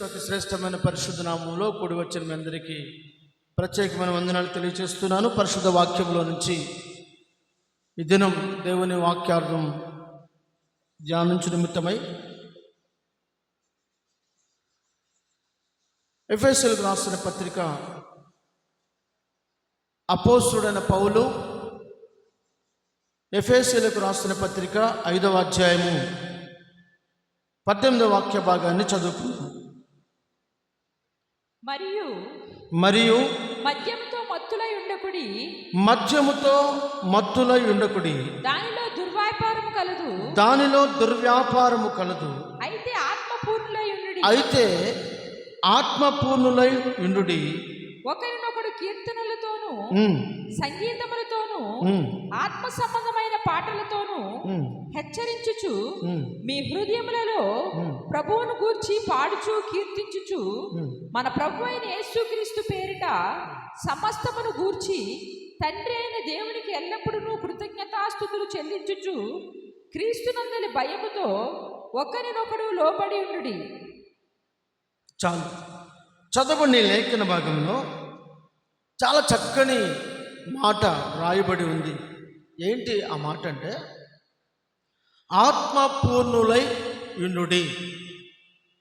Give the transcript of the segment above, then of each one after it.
అతి శ్రేష్టమైన పరిశుద్ధ నామంలో కూడి వచ్చిన మీ అందరికీ ప్రత్యేకమైన వందనాలు తెలియజేస్తున్నాను. పరిశుద్ధ వాక్యంలో నుంచి ఈ దినం దేవుని వాక్యార్థం ధ్యానించు నిమిత్తమై ఎఫెసీయులకు రాసిన పత్రిక అపోస్తలుడైన పౌలు ఎఫెసీయులకు రాసిన పత్రిక 5వ అధ్యాయము 18వ వాక్య భాగాన్ని చదువుకుందాం. మరియు మద్యముతో మత్తులై ఉండకుడి, దానిలో దుర్వ్యాపారము కలదు. అయితే ఆత్మపూర్ణులై ఉండుడి, ఒకరినొకడు కీర్తనలతోనూ సంగీతములతోనూ ఆత్మ సంబంధమైన పాటలతోనూ హెచ్చరించుచు మీ హృదయములలో ప్రభువును గూర్చి పాడుచు కీర్తించుచు మన ప్రభు అయిన యేసుక్రీస్తు పేరిట సమస్తమును గూర్చి తండ్రి అయిన దేవునికి ఎల్లప్పుడూ కృతజ్ఞతాస్తుతులు చెల్లించుచు క్రీస్తునందలి భయముతో ఒకరినొకడు లోబడి ఉండుడి. చాలు చదవండి. లేఖన భాగంలో చాలా చక్కని మాట రాయబడి ఉంది. ఏంటి ఆ మాట అంటే, ఆత్మపూర్ణులై యుండుడి.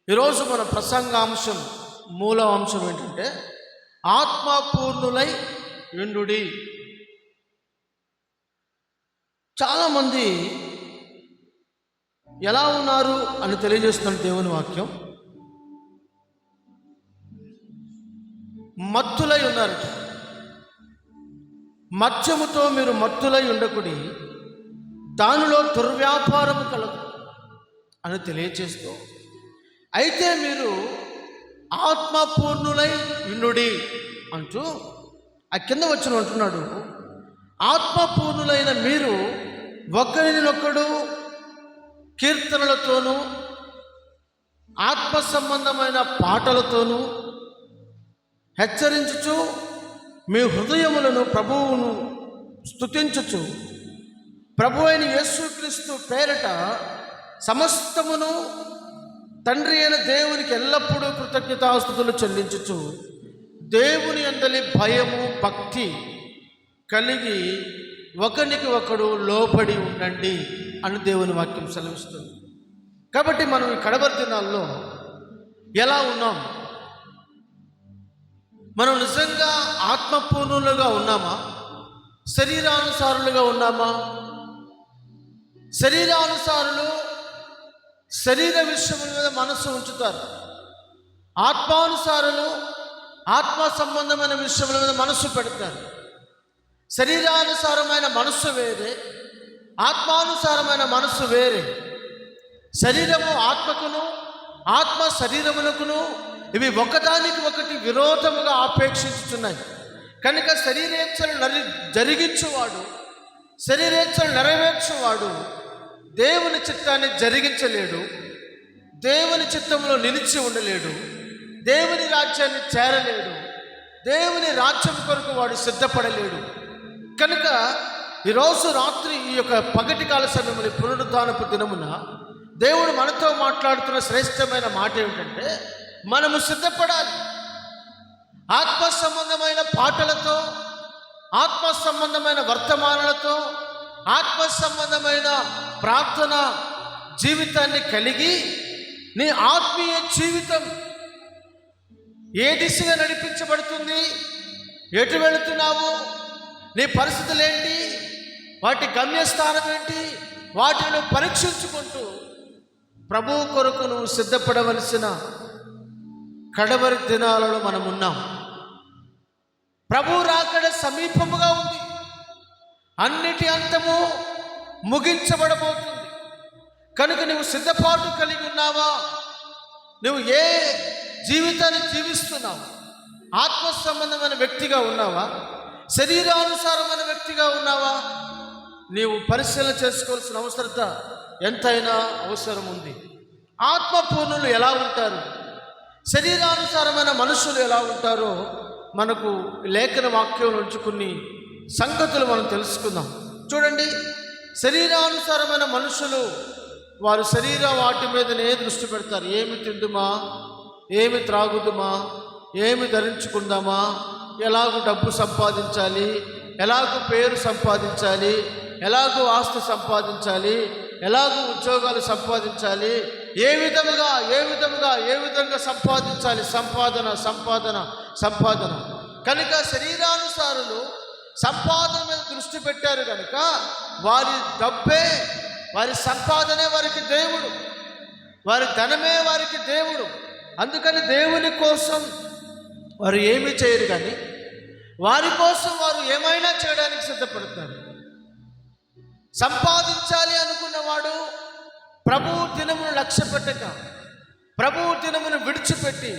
ఈరోజు మన ప్రసంగాంశం మూల అంశం ఏంటంటే ఆత్మపూర్ణులై యుండుడి. చాలామంది ఎలా ఉన్నారు అని తెలియజేస్తున్న దేవుని వాక్యం, మత్తులై ఉన్నారట. మద్యముతో మీరు మత్తులై ఉండకుడి, దానిలో దుర్వ్యాపారము కలదు అని తెలియచేస్తూ, అయితే మీరు ఆత్మపూర్ణులై ఉండుడి అంటూ ఆ కింద వచ్చిన అంటున్నాడు, ఆత్మపూర్ణులైన మీరు ఒకరినొకడు కీర్తనలతోనూ ఆత్మ సంబంధమైన పాటలతోనూ హెచ్చరించుచు మీ హృదయములను ప్రభువును స్తుతించుచు ప్రభు అయిన యేసుక్రీస్తు పేరట సమస్తమును తండ్రి అయిన దేవునికి ఎల్లప్పుడూ కృతజ్ఞతాస్తుతులు చెల్లించుచు దేవుని యందలి భయము భక్తి కలిగి ఒకరికి ఒకడు లోబడి ఉండండి అని దేవుని వాక్యం సెలవిస్తుంది. కాబట్టి మనం ఈ కడవరి దినాల్లో ఎలా ఉన్నాం? మనం నిజంగా ఆత్మపూర్ణులుగా ఉన్నామా? శరీరానుసారులుగా ఉన్నామా? శరీరానుసారులు శరీర విషయముల మీద మనస్సు ఉంచుతారు. ఆత్మానుసారులు ఆత్మ సంబంధమైన విషయముల మీద మనస్సు పెడతారు. శరీరానుసారమైన మనస్సు వేరే, ఆత్మానుసారమైన మనస్సు వేరే. శరీరము ఆత్మకును, ఆత్మ శరీరమునకును ఇవి ఒకదానికి ఒకటి విరోధముగా ఆపేక్షించుతున్నాయి. కనుక శరీరేచ్ఛలు జరిగించువాడు, శరీరేచ్ఛలు నెరవేర్చువాడు దేవుని చిత్తాన్ని జరిగించలేడు, దేవుని చిత్తంలో నిలిచి ఉండలేడు, దేవుని రాజ్యాన్ని చేరలేడు, దేవుని రాజ్యం కొరకు వాడు సిద్ధపడలేడు. కనుక ఈరోజు రాత్రి ఈ యొక్క పగటి కాల సమయంలో పునరుద్ధానపు దినమున దేవుడు మనతో మాట్లాడుతున్న శ్రేష్టమైన మాట ఏమిటంటే, మనము సిద్ధపడాలి. ఆత్మ సంబంధమైన పాటలతో, ఆత్మ సంబంధమైన వర్తమానాలతో, ఆత్మ సంబంధమైన ప్రార్థన జీవితాన్ని కలిగి నీ ఆత్మీయ జీవితం ఏ దిశగా నడిపించబడుతుంది, ఎటు వెళుతున్నావు, నీ పరిస్థితులు ఏంటి, వాటి గమ్యస్థానం ఏంటి, వాటిని పరీక్షించుకుంటూ ప్రభువు కొరకు నువ్వు సిద్ధపడవలసిన కడవరి దినాలలో మనం ఉన్నాం. ప్రభు రాకడ సమీపముగా ఉంది. అన్నిటి అంతము ముగించబడబోతుంది. కనుక నువ్వు సిద్ధపాటు కలిగి ఉన్నావా? నువ్వు ఏ జీవితాన్ని జీవిస్తున్నావు? ఆత్మ సంబంధమైన వ్యక్తిగా ఉన్నావా? శరీరానుసారమైన వ్యక్తిగా ఉన్నావా? నీవు పరిశీలన చేసుకోవాల్సిన అవసరత ఎంతైనా అవసరం ఉంది. ఆత్మపూర్ణులు ఎలా ఉంటారు, శరీరానుసారమైన మనుషులు ఎలా ఉంటారో మనకు లేఖన వాక్యం నుంచి కొన్ని సంగతులు మనం తెలుసుకుందాం. చూడండి, శరీరానుసారమైన మనుషులు వారు శరీర వాటి మీదనే దృష్టి పెడతారు. ఏమి తిందుమా, ఏమి త్రాగుదుమా, ఏమి ధరించుకుందామా, ఎలాగూ డబ్బు సంపాదించాలి, ఎలాగూ పేరు సంపాదించాలి, ఎలాగూ ఆస్తి సంపాదించాలి, ఎలాగూ ఉద్యోగాలు సంపాదించాలి, ఏ విధంగా సంపాదించాలి, సంపాదన. కనుక శరీరానుసారులు సంపాదన మీద దృష్టి పెట్టారు కనుక వారి డబ్బే, వారి సంపాదనే వారికి దేవుడు, వారి ధనమే వారికి దేవుడు. అందుకని దేవుని కోసం వారు ఏమీ చేయరు, కానీ వారి కోసం వారు ఏమైనా చేయడానికి సిద్ధపడతారు. సంపాదించాలి అనుకున్నవాడు ప్రభువు దినమును లక్ష్య పెట్టక, ప్రభువు దినమును విడిచిపెట్టి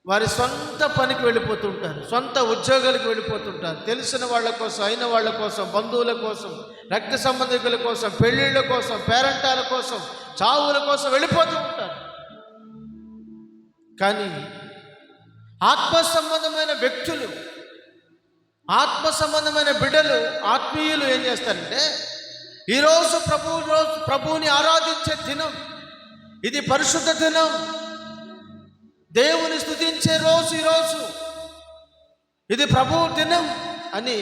వారి సొంత పనికి వెళ్ళిపోతుంటారు, సొంత ఉద్యోగాలకు వెళ్ళిపోతుంటారు. తెలిసిన వాళ్ళ కోసం, అయిన వాళ్ళ కోసం, బంధువుల కోసం, రక్త సంబంధికుల కోసం, పెళ్ళిళ్ళ కోసం, పేరంటాల కోసం, చావుల కోసం వెళ్ళిపోతూ ఉంటారు. కానీ ఆత్మ సంబంధమైన వ్యక్తులు, ఆత్మ సంబంధమైన బిడ్డలు, ఆత్మీయులు ఏం చేస్తారంటే, ఈరోజు ప్రభువుని ఆరాధించే దినం, ఇది పరిశుద్ధ దినం, దేవుని స్తుతించే రోజు ఈరోజు, ఇది ప్రభువు దినం అని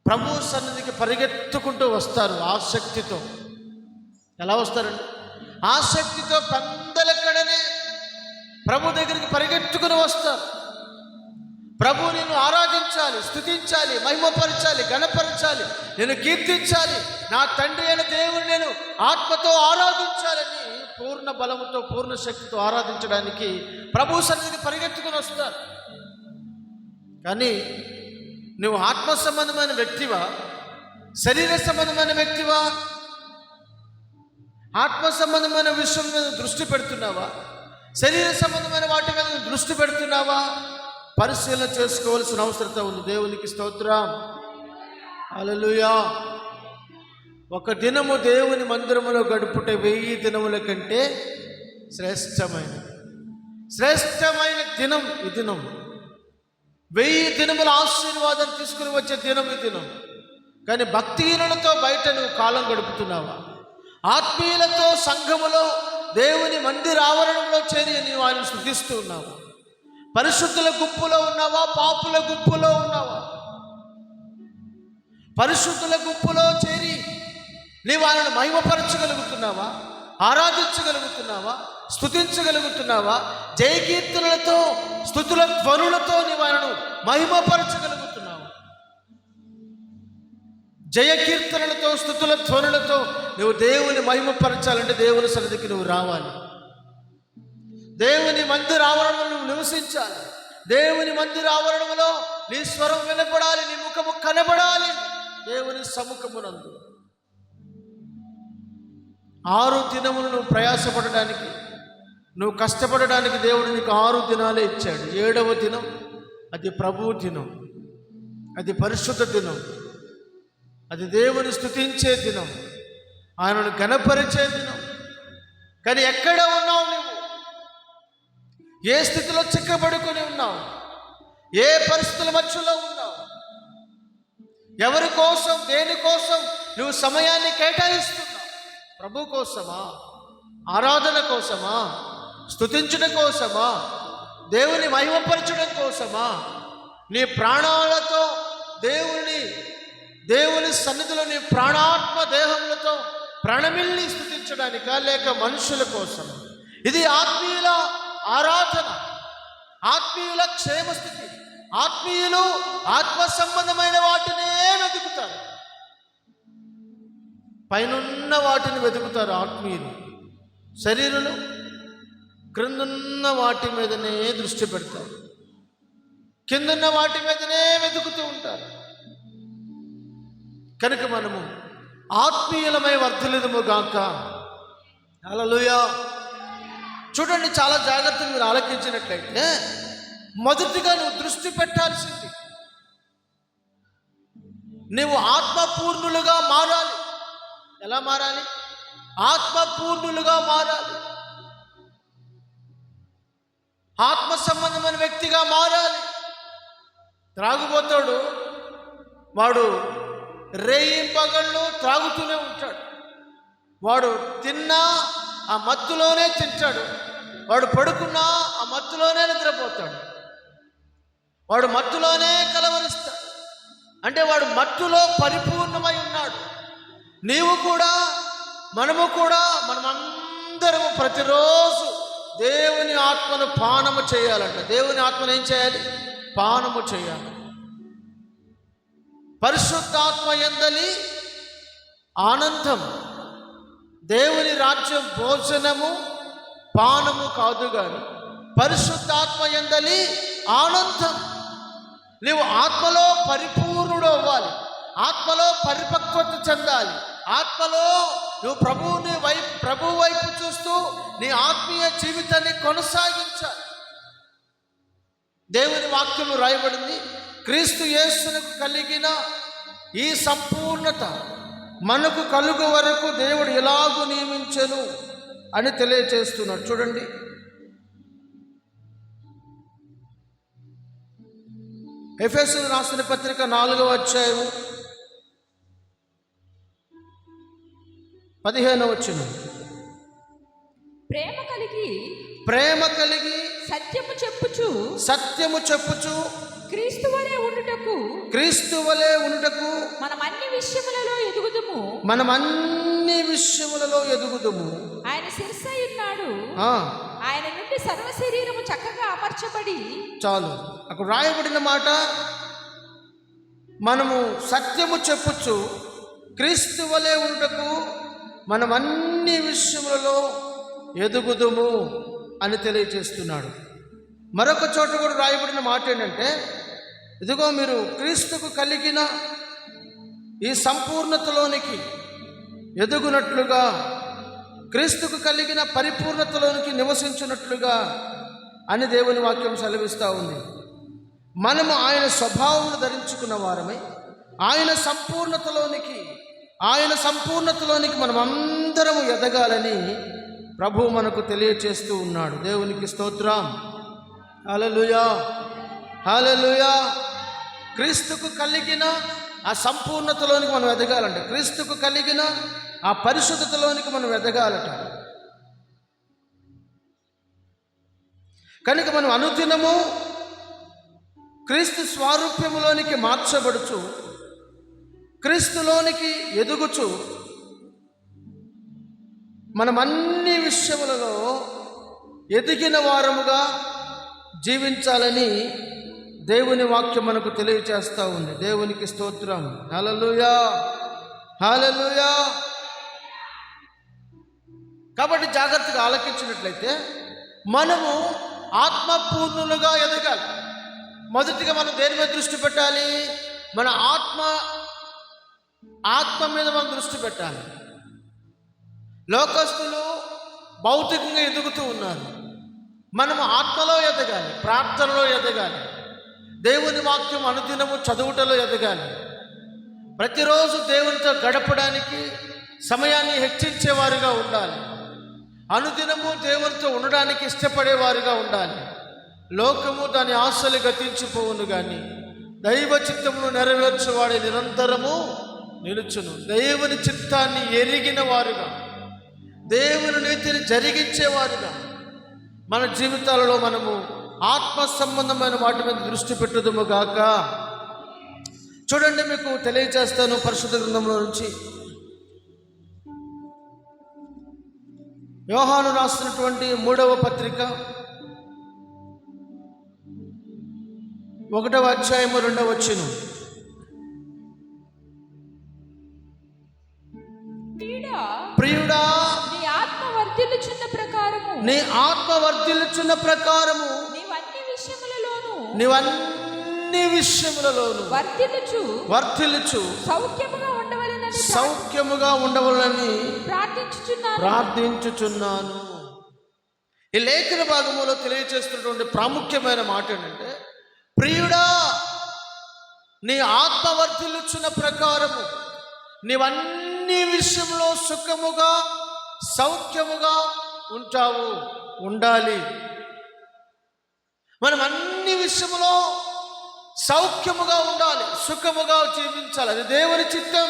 ప్రభువు సన్నిధికి పరిగెత్తుకుంటూ వస్తారు ఆసక్తితో. ఎలా వస్తారండి? ఆసక్తితో పెందలెక్కడనే ప్రభు దగ్గరికి పరిగెత్తుకుని వస్తారు. ప్రభు నిన్ను ఆరాధించాలి, స్తుతించాలి, మహిమపరచాలి, గణపరచాలి, నేను కీర్తించాలి, నా తండ్రి అయిన దేవుని నేను ఆత్మతో ఆరాధించాలని పూర్ణ బలముతో, పూర్ణ శక్తితో ఆరాధించడానికి ప్రభు సన్నిధికి పరిగెత్తుకుని వస్తారు. కానీ నువ్వు ఆత్మ సంబంధమైన వ్యక్తివా, శరీర సంబంధమైన వ్యక్తివా? ఆత్మ సంబంధమైన విషయం మీద దృష్టి పెడుతున్నావా, శరీర సంబంధమైన వాటి మీద దృష్టి పెడుతున్నావా? పరిశీలన చేసుకోవాల్సిన అవసరత ఉంది. దేవునికి స్తోత్రం, హల్లెలూయా. ఒక దినము దేవుని మందిరములో గడుపుట 1000 దినముల కంటే శ్రేష్టమైన దినం ఈ దినం. 1000 దినముల ఆశీర్వాదం తీసుకుని వచ్చే దినం ఈ దినం. కానీ భక్తిహీనులతో బయట నువ్వు కాలం గడుపుతున్నావా? ఆత్మీయులతో సంఘములో, దేవుని మందిర ఆవరణంలో చేరి నీవు ఆయన స్తుతిస్తూ ఉన్నావా? పరిశుద్ధుల గుంపులో ఉన్నావా, పాపుల గుంపులో ఉన్నావా? పరిశుద్ధుల గుంపులో చేరి నీవు ఆయనను మహిమపరచగలుగుతున్నావా, ఆరాధించగలుగుతున్నావా, స్తుతించగలుగుతున్నావా? జయకీర్తనలతో, స్తుతుల ధ్వనులతో నీవు ఆయనను మహిమపరచగలుగుతున్నావా? జయకీర్తనలతో, స్తుతుల ధ్వనులతో నువ్వు దేవుని మహిమపరచాలంటే దేవుని సన్నిధికి నువ్వు రావాలి. దేవుని మందిర ఆవరణలో నువ్వు నివసించాలి. దేవుని మందిర ఆవరణంలో నీ స్వరం వినపడాలి, నీ ముఖము కనబడాలి. దేవుని సముఖమునందు 6 దినములు నువ్వు ప్రయాసపడడానికి, నువ్వు కష్టపడడానికి దేవుడు నీకు 6 దినాలే ఇచ్చాడు. 7వ దినం అది ప్రభువు దినం, అది పరిశుద్ధ దినం, అది దేవుని స్తుతించే దినం, ఆయనను ఘనపరిచే దినం. కానీ ఎక్కడ ఉన్నావు నువ్వు? ఏ స్థితిలో చిక్కబడుకొని ఉన్నావు? ఏ పరిస్థితుల మధ్యలో ఉన్నావు? ఎవరి కోసం, దేనికోసం నువ్వు సమయాన్ని కేటాయిస్తున్నావు? ప్రభు కోసమా? ఆరాధన కోసమా? స్తుతించడం కోసమా? దేవుని మహిమపరచడం కోసమా? నీ ప్రాణాలతో దేవుని సన్నిధిలో నీ ప్రాణాత్మ దేహములతో ప్రాణమిల్లి స్తుతించడానికా, లేక మనుషుల కోసం? ఇది ఆత్మీయుల ఆరాధన, ఆత్మీయుల క్షేమస్థితి. ఆత్మీయులు ఆత్మ సంబంధమైన వాటినే వెతుకుతారు, పైనున్న వాటిని వెతుకుతారు ఆత్మీయులు. శరీరులు క్రిందున్న వాటి మీదనే దృష్టి పెడతారు, కిందున్న వాటి మీదనే వెతుకుతూ ఉంటారు. కనుక మనము ఆత్మీయులమై వర్ధిల్లుదుము గాక. హల్లెలూయా. చూడండి, చాలా జాగ్రత్తగా మీరు ఆలకించినట్లయితే మొదటిగా నువ్వు దృష్టి పెట్టాల్సింది, నువ్వు ఆత్మపూర్ణులుగా మారాలి. ఎలా మారాలి? ఆత్మపూర్ణులుగా మారాలి. ఆత్మ సంబంధమైన వ్యక్తిగా మారాలి. త్రాగుబోతాడు, వాడు రేయింపగళ్ళు త్రాగుతూనే ఉంటాడు. వాడు తిన్నా ఆ మత్తులోనే తింటాడు, వాడు పడుకున్నా ఆ మత్తులోనే నిద్రపోతాడు, వాడు మత్తులోనే కలవరిస్తాడు. అంటే వాడు మత్తులో పరిపూర్ణమై ఉన్నాడు. నీవు కూడా, మనమందరము ప్రతిరోజు దేవుని ఆత్మను పానము చేయాలంట. దేవుని ఆత్మను ఏం చేయాలి? పానము చేయాలి. పరిశుద్ధాత్మ యందలి ఆనందం. దేవుని రాజ్యం భోజనము పానము కాదు గాని పరిశుద్ధాత్మ యందలి ఆనందం. నీవు ఆత్మలో పరిపూర్ణుడు అవ్వాలి, ఆత్మలో పరిపక్వత చెందాలి, ఆత్మలో నువ్వు ప్రభు వైపు చూస్తూ నీ ఆత్మీయ జీవితాన్ని కొనసాగించాలి. దేవుని వాక్యము రాయబడింది, క్రీస్తు యేసునకు కలిగిన ఈ సంపూర్ణత మనకు కలుగు వరకు దేవుడు ఎలాగూ నియమించెను అని తెలియచేస్తున్నాడు. చూడండి, ఎఫెసీయులకు రాసిన పత్రిక 4వ అధ్యాయము 15వ వచనం. ప్రేమ కలిగి సత్యము చెప్పుచు క్రీస్తు వలె ఉండుటకు మనం అన్ని విషయములలో ఎదుగుదుము. ఆయన శిరస్సై ఉన్నాడు, ఆయన నుండి సర్వ శరీరము చక్కగా అమర్చబడి. చాలు, అక్కడ రాయబడిన మాట, మనము సత్యము చెప్పుచు క్రీస్తు వలె ఉండుటకు మనం అన్ని విషయములలో ఎదుగుదుము అని తెలియజేస్తున్నాడు. మరొక చోట కూడా రాయబడిన మాట ఏంటంటే, ఇదిగో మీరు క్రీస్తుకు కలిగిన ఈ సంపూర్ణతలోనికి ఎదుగునట్లుగా, క్రీస్తుకు కలిగిన పరిపూర్ణతలోనికి నివసించినట్లుగా అని దేవుని వాక్యం సెలవిస్తూ ఉంది. మనము ఆయన స్వభావమును ధరించుకున్న వారమై ఆయన సంపూర్ణతలోనికి మనం అందరము ఎదగాలని ప్రభువు మనకు తెలియచేస్తూ ఉన్నాడు. దేవునికి స్తోత్రం. హల్లెలూయా, హల్లెలూయా. క్రీస్తుకు కలిగిన ఆ సంపూర్ణతలోనికి మనం ఎదగాలంట, క్రీస్తుకు కలిగిన ఆ పరిశుద్ధతలోనికి మనం ఎదగాలట. కనుక మనం అనుదినము క్రీస్తు స్వారూప్యములోనికి మార్చబడుచు, క్రీస్తులోనికి ఎదుగుచు మనం అన్ని విషయములలో ఎదిగిన వారముగా జీవించాలని దేవుని వాక్యం మనకు తెలియచేస్తూ ఉంది. దేవునికి స్తోత్రం. హల్లెలూయా, హల్లెలూయా. కాబట్టి జాగ్రత్తగా ఆలకించినట్లయితే మనము ఆత్మపూర్ణులుగా ఎదగాలి. మొదటిగా మనం దేని మీద దృష్టి పెట్టాలి? మన ఆత్మ మీద మనం దృష్టి పెట్టాలి. లోకస్తులు భౌతికంగా ఎదుగుతూ ఉన్నారు, మనము ఆత్మలో ఎదగాలి, ప్రార్థనలో ఎదగాలి, దేవుని వాక్యం అనుదినము చదువుటలో ఎదగాలి. ప్రతిరోజు దేవునితో గడపడానికి సమయాన్ని హెచ్చించేవారుగా ఉండాలి, అనుదినము దేవునితో ఉండడానికి ఇష్టపడేవారుగా ఉండాలి. లోకము దాని ఆశలు గతించిపోవును కానీ దైవ చిత్తమును నెరవేర్చేవాడే నిరంతరము నిలుచును. దేవుని చిత్తాన్ని ఎరిగిన వారుగా, దేవుని నీతిని జరిగించేవారుగా మన జీవితాలలో మనము ఆత్మ సంబంధమైన వాటి మీద దృష్టి పెట్టుదుము గాక. చూడండి, మీకు తెలియజేస్తాను పరిశుద్ధ గ్రంథంలో నుంచి యోహాను రాసినటువంటి 3వ పత్రిక 1వ అధ్యాయము 2వ వచనం. ప్రియుడా, నీ ఆత్మ వర్ధిల్లుచున్న ప్రకారము నీవన్ని విషయములలోను వర్ధిల్లుచు సౌఖ్యముగా ఉండవలెనని ప్రార్థించుచున్నాను. ఈ లేఖన భాగములో తెలియజేస్తున్నటువంటి ప్రాముఖ్యమైన మాట ఏంటంటే, ప్రియుడా, నీ ఆత్మ వర్ధిల్లుచున్న ప్రకారము నీవన్ని విషయంలో సుఖముగా సౌఖ్యముగా ఉండాలి. మనం అన్ని విషయములో సౌఖ్యముగా ఉండాలి, సుఖముగా జీవించాలి. అది దేవుని చిత్తం.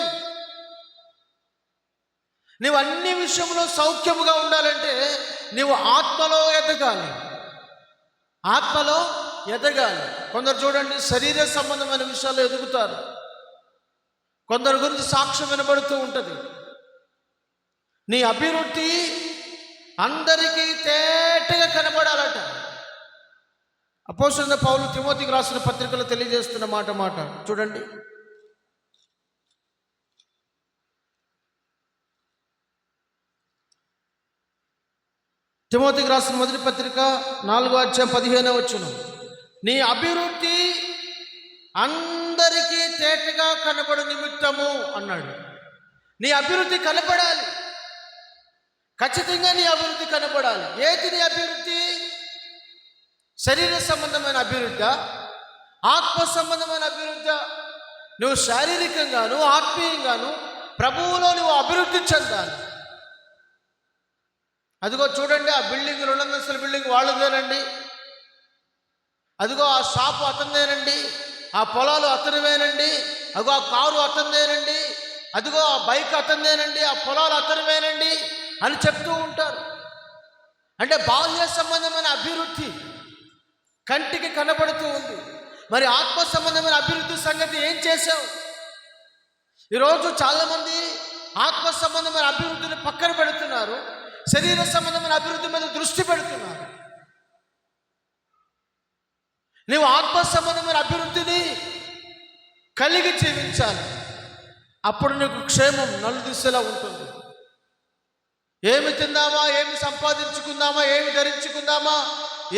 నీవు అన్ని విషయంలో సౌఖ్యముగా ఉండాలంటే నీవు ఆత్మలో ఎదగాలి. ఆత్మలో ఎదగాలి. కొందరు చూడండి, శరీర సంబంధమైన విషయాలు ఎదుగుతారు. కొందరి గురించి సాక్ష్యం వినబడుతూ ఉంటుంది. నీ అభివృద్ధి అందరికీ తేటగా కనబడాలట. అపోస్తలుడైన పౌలు తిమోతికి రాసిన పత్రికలో తెలియజేస్తున్న మాట చూడండి. తిమోతికి రాసిన మొదటి పత్రిక 4:15 నీ అభివృద్ధి అందరికీ తేటగా కనబడు నిమిత్తము అన్నాడు. నీ అభివృద్ధి కనపడాలి. ఖచ్చితంగా నీ అభివృద్ధి కనపడాలి. ఏది నీ అభివృద్ధి? శరీర సంబంధమైన అభివృద్ధి, ఆత్మ సంబంధమైన అభివృద్ధి. నువ్వు శారీరకంగాను ఆత్మీయంగాను ప్రభువులో నువ్వు అభివృద్ధి చెందాలి. అదిగో చూడండి, ఆ బిల్డింగ్ 2 అంతస్తుల బిల్డింగ్ వాళ్ళదేనండి. అదిగో ఆ షాపు అతనిదేనండి, ఆ పొలాలు అతనివేనండి, అదిగో ఆ కారు అతనిదేనండి, అదిగో ఆ బైక్ అతనిదేనండి, ఆ పొలాలు అతనివేనండి అని చెప్తూ ఉంటారు. అంటే బాహ్య సంబంధమైన అభివృద్ధి కంటికి కనబడుతూ ఉంది. మరి ఆత్మ సంబంధమైన అభివృద్ధి సంగతి ఏం చేశావు? ఈరోజు చాలామంది ఆత్మ సంబంధమైన అభివృద్ధిని పక్కన పెడుతున్నారు, శరీర సంబంధమైన అభివృద్ధి మీద దృష్టి పెడుతున్నారు. నీవు ఆత్మ సంబంధమైన అభివృద్ధిని కలిగి జీవించాలి. అప్పుడు నీకు క్షేమం నలుదిశలా ఉంటుంది. ఏమి తిందామా, ఏమి సంపాదించుకుందామా, ఏమి ధరించుకుందామా,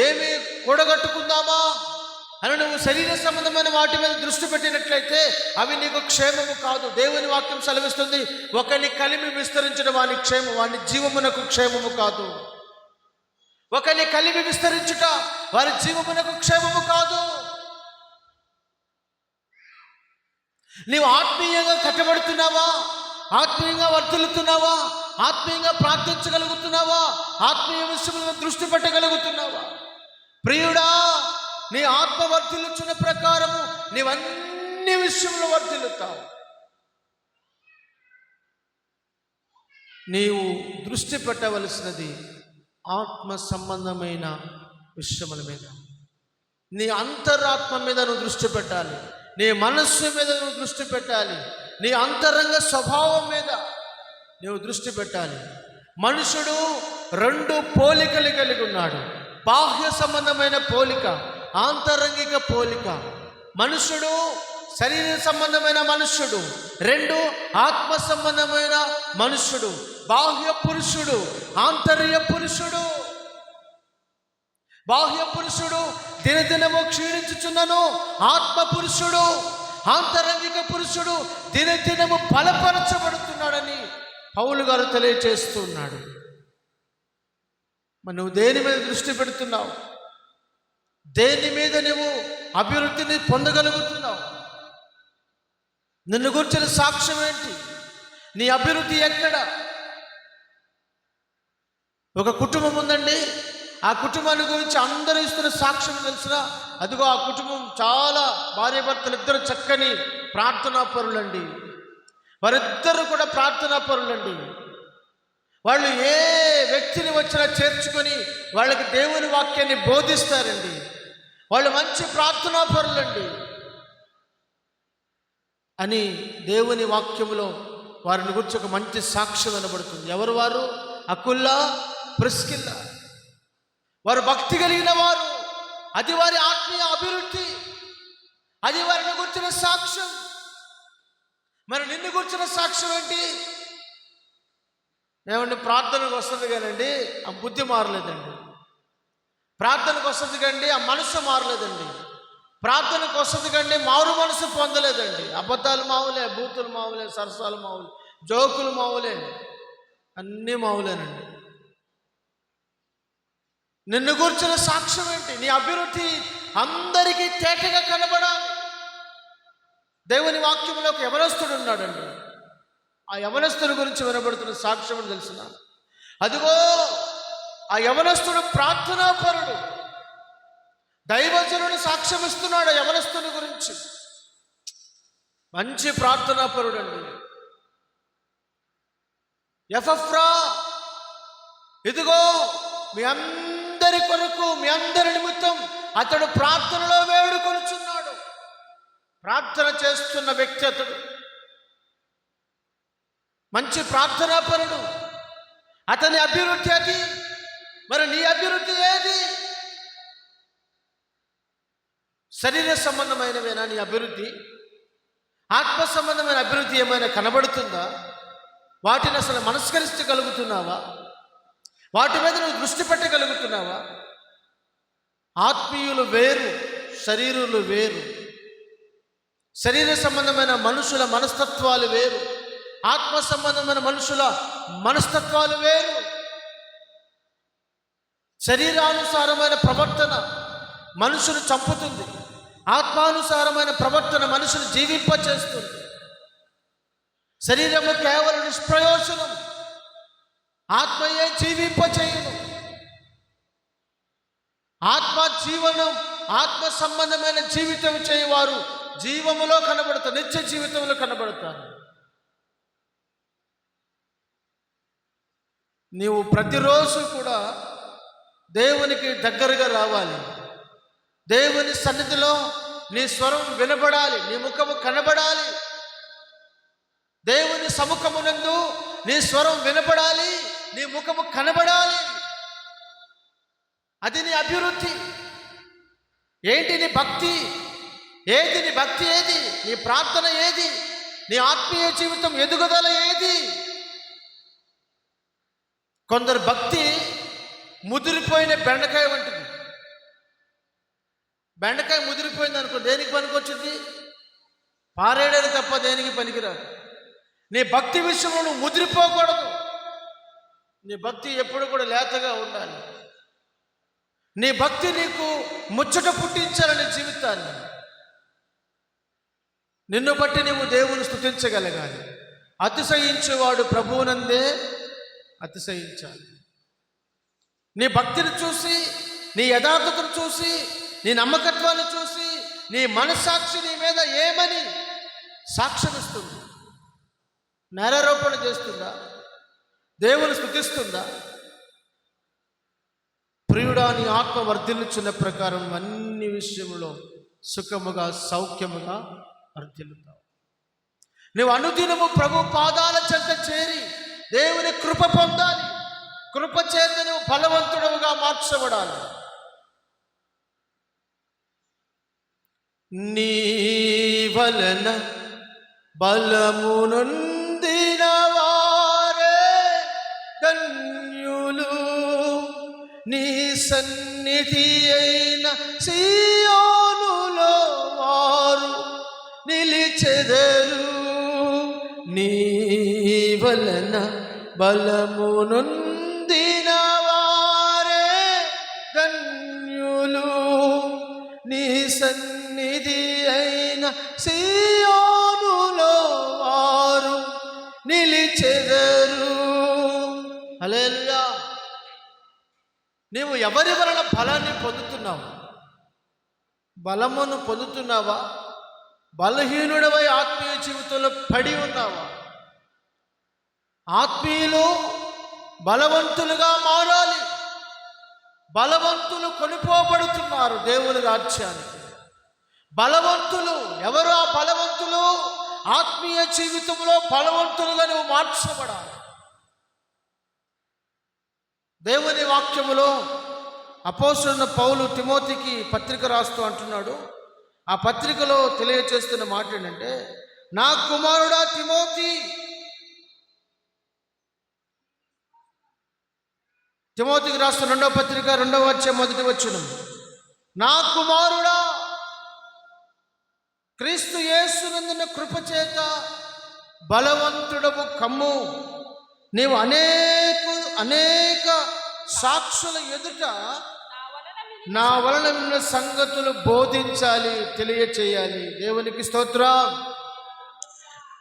ఏమి కూడగట్టుకుందామా అని నువ్వు శరీర సంబంధమైన వాటి మీద దృష్టి పెట్టినట్లయితే అవి నీకు క్షేమము కాదు. దేవుని వాక్యం సెలవిస్తుంది, ఒకని కలిమి విస్తరించడం వాని క్షేమం, వాని జీవమునకు క్షేమము కాదు. ఒకని కలిమి విస్తరించుట వారి జీవమునకు క్షేమము కాదు. నీవు ఆత్మీయంగా కట్టబడుతున్నావా? ఆత్మీయంగా వర్తిల్లుతున్నావా? ఆత్మీయంగా ప్రార్థించగలుగుతున్నావా? ఆత్మీయ విషయంలో దృష్టి పెట్టగలుగుతున్నావా? ప్రియుడా, నీ ఆత్మ వర్తిల్లుచున్న ప్రకారము నీవన్ని విషయంలో వర్తిల్లుతావు. నీవు దృష్టి పెట్టవలసినది ఆత్మ సంబంధమైన విషయముల మీద. నీ అంతరాత్మ మీద నువ్వు దృష్టి పెట్టాలి. నీ మనస్సు మీద నువ్వు దృష్టి పెట్టాలి. నీ అంతరంగ స్వభావం మీద నువ్వు దృష్టి పెట్టాలి. మనుషుడు 2 పోలికలు కలిగి ఉన్నాడు. బాహ్య సంబంధమైన పోలిక, ఆంతరంగిక పోలిక. మనుషుడు శరీర సంబంధమైన మనుష్యుడు, 2 ఆత్మ సంబంధమైన మనుష్యుడు. బాహ్య పురుషుడు, ఆంతర్య పురుషుడు. బాహ్య పురుషుడు దినదినము క్షీణించుచున్నను, ఆత్మ పురుషుడు, ఆంతరంగిక పురుషుడు దినదినము బలపరచబడుతున్నాడని పౌలు గారు తెలియచేస్తున్నాడు. మరి నువ్వు దేని మీద దృష్టి పెడుతున్నావు? దేని మీద నువ్వు అభివృద్ధిని పొందగలుగుతున్నావు? నిన్ను గురించిన సాక్ష్యం ఏంటి? నీ అభివృద్ధి ఎక్కడ? ఒక కుటుంబం ఉందండి, ఆ కుటుంబాన్ని గురించి అందరూ ఇస్తున్న సాక్ష్యం తెలిసిన, అదిగో ఆ కుటుంబం చాలా భార్యాభర్తలు ఇద్దరు చక్కని ప్రార్థనా పరులండి. వారిద్దరు కూడా ప్రార్థనా పరులండి. వాళ్ళు ఏ వ్యక్తిని వచ్చినా చేర్చుకొని వాళ్ళకి దేవుని వాక్యాన్ని బోధిస్తారండి. వాళ్ళు మంచి ప్రార్థనా పరులండి అని దేవుని వాక్యములో వారిని గురించి ఒక మంచి సాక్ష్యం వినబడుతుంది. ఎవరు వారు? Aquila, Priscilla. వారు భక్తి కలిగిన వారు. అది వారి ఆత్మీయ అభివృద్ధి, అది వారిని గురించిన సాక్ష్యం. మరి నిన్ను గురించిన సాక్ష్యం ఏంటి? ఏమండి, ప్రార్థనకు వస్తుంది కానండి ఆ బుద్ధి మారలేదండి. ప్రార్థనకు వస్తుంది కండి ఆ మనసు మారలేదండి. ప్రార్థనకు వస్తుంది కండి మారు మనసు పొందలేదండి. అబద్ధాలు మావులే, బూతులు మావులే, సరసాలు మావులే, జోకులు మావులే, అన్నీ మావులేనండి. నిన్ను గురించిన సాక్ష్యం ఏంటి? నీ అభివృద్ధి అందరికీ తేటగా కనబడాలి. దేవుని వాక్యంలో ఒక యవనస్తుడు ఉన్నాడండి. ఆ యవనస్తుడి గురించి వినబడుతున్న సాక్ష్యం తెలిసిన, అదిగో ఆ యవనస్తుడు ప్రార్థనాపరుడు. దైవజనుడు సాక్ష్యం ఇస్తున్నాడు యవనస్తుని గురించి. మంచి ప్రార్థనాపరుడు అండి. ఎఫ్రా, ఇదిగో మీ అందరి కొరకు, మీ అందరి నిమిత్తం అతడు ప్రార్థనలో వేడుకొనుచున్నాడు. ప్రార్థన చేస్తున్న వ్యక్తి అతడు, మంచి ప్రార్థనాపరుడు. అతని అభివృద్ధి అది. మరి నీ అభివృద్ధి ఏది? శరీర సంబంధమైనవేనా నీ అభివృద్ధి? ఆత్మ సంబంధమైన అభివృద్ధి ఏమైనా కనబడుతుందా? వాటిని అసలు మనస్కరించగలుగుతున్నావా? వాటి మీద నువ్వు దృష్టి పెట్టగలుగుతున్నావా? ఆత్మీయులు వేరు, శరీరులు వేరు. శరీర సంబంధమైన మనుషుల మనస్తత్వాలు వేరు, ఆత్మ సంబంధమైన మనుషుల మనస్తత్వాలు వేరు. శరీరానుసారమైన ప్రవర్తన మనుషులు చంపుతుంది, ఆత్మానుసారమైన ప్రవర్తన మనుషులు జీవింపచేస్తుంది. శరీరము కేవలం నిష్ప్రయోజనం, ఆత్మయే జీవింపచేయును. ఆత్మ జీవనం, ఆత్మ సంబంధమైన జీవితం చేయవారు జీవములో కనబడతారు, నిత్య జీవితంలో కనబడతారు. నీవు ప్రతిరోజు కూడా దేవునికి దగ్గరగా రావాలి. దేవుని సన్నిధిలో నీ స్వరం వినబడాలి, నీ ముఖము కనబడాలి. దేవుని సముఖమునందు నీ స్వరం వినబడాలి, నీ ముఖము కనబడాలి. అది నీ అభివృద్ధి. ఏంటి నీ భక్తి? ఏది నీ భక్తి? ఏది నీ ప్రార్థన? ఏది నీ ఆత్మీయ జీవితం ఎదుగుదల? ఏది? కొందరు భక్తి ముదిరిపోయిన బెండకాయ వంటిది. బెండకాయ ముదిరిపోయింది అనుకో, దేనికి పనికొచ్చింది? పారేయడానికి తప్ప దేనికి పనికిరాదు. నీ భక్తి విషయంలో నువ్వు ముదిరిపోకూడదు. నీ భక్తి ఎప్పుడు కూడా లేతగా ఉండాలి. నీ భక్తి నీకు ముచ్చట పుట్టించాలని జీవితాన్ని. నిన్ను బట్టి నీవు దేవుని స్తుతించగలగాలి. అతిశయించేవాడు ప్రభువునందే అతిశయించాలి. నీ భక్తిని చూసి, నీ యథార్థతను చూసి, నీ నమ్మకత్వాన్ని చూసి, నీ మనస్సాక్షి నీ మీద ఏమని సాక్ష్యమిస్తుంది? నేరారోపణ చేస్తుందా? దేవుని స్తుతిస్తుందా? ప్రియుడా, నీ ఆత్మ వర్ధిల్లుచున్న ప్రకారం అన్ని విషయంలో సుఖముగా సౌఖ్యముగా వర్ధిల్లుతావు. నువ్వు అనుదినము ప్రభు పాదాల చెంత చేరి దేవుని కృప పొందాలి. కృప చేత నువ్వు బలవంతుడవుగా మార్చబడాలి. నీ వలన బలము నొందిన వారే ధన్యులు, నీ సన్నిధి అయిన సియోనులో వారు నిలిచెదరు. నీ వలన బలము నొందిన వారే ధన్యులు, నీ సన్నిధి అయిన సియోనులో వారు నిలిచెదరు. హల్లెలూయా. నీవు ఎవరి వలన బలాన్ని పొందుతున్నావు? బలమును పొందుతున్నావా? బలహీనుడవై ఆత్మీయ జీవితంలో పడి ఉన్నావా? ఆత్మీయులు బలవంతులుగా మారాలి. బలవంతులు కొనిపోబడుతున్నారు దేవుని రాజ్యానికి. బలవంతులు ఎవరు? ఆ బలవంతులు ఆత్మీయ జీవితంలో బలవంతులుగా నువ్వు మార్చబడాలి. దేవుని వాక్యములో అపోస్తలుడైన పౌలు తిమోతికి పత్రిక రాస్తూ అంటున్నాడు. ఆ పత్రికలో తెలియచేస్తున్న మాట ఏంటంటే, నా కుమారుడా తిమోతి, తిమోతికి రాస్తున్న 2వ పత్రిక 2వ అధ్యాయం 1వ వచనం, నా కుమారుడా, క్రీస్తు యేసునందున కృపచేత బలవంతుడవు కమ్ము. నీవు అనేక సాక్షుల ఎదుట నా వలన విన్న సంగతులు బోధించాలి, తెలియచేయాలి. దేవునికి స్తోత్రం.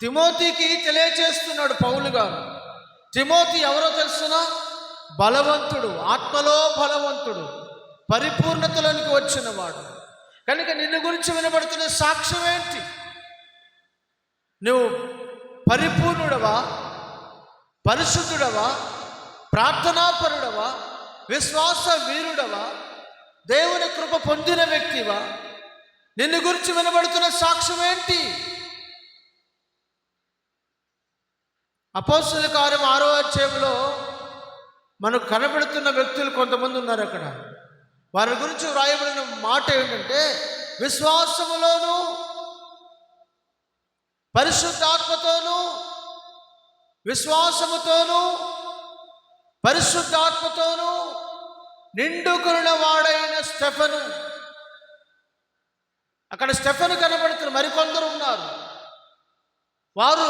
తిమోతికి తెలియచేస్తున్నాడు పౌలు గారు. తిమోతి ఎవరో తెలుసునా? బలవంతుడు, ఆత్మలో బలవంతుడు, పరిపూర్ణతలోనికి వచ్చినవాడు. కనుక నిన్ను గురించి వినబడుతున్న సాక్ష్యం ఏంటి? నువ్వు పరిపూర్ణుడవా? పరిశుద్ధుడవా, ప్రార్థనాపరుడవా, విశ్వాస వీరుడవా, దేవుని కృప పొందిన వ్యక్తివా? నిన్ను గురించి వినబడుతున్న సాక్ష్యం ఏంటి? అపోస్తలుల కార్యం 6వ అధ్యాయంలో మనకు కనబడుతున్న వ్యక్తులు కొంతమంది ఉన్నారు. అక్కడ వారి గురించి వ్రాయబడిన మాట ఏంటంటే, విశ్వాసములోను పరిశుద్ధాత్మతోను, విశ్వాసముతోను పరిశుద్ధాత్మతోను నిండుకున్న వాడైన స్టెఫను. అక్కడ స్టెఫను కనబడుతున్న మరికొందరు ఉన్నారు. వారు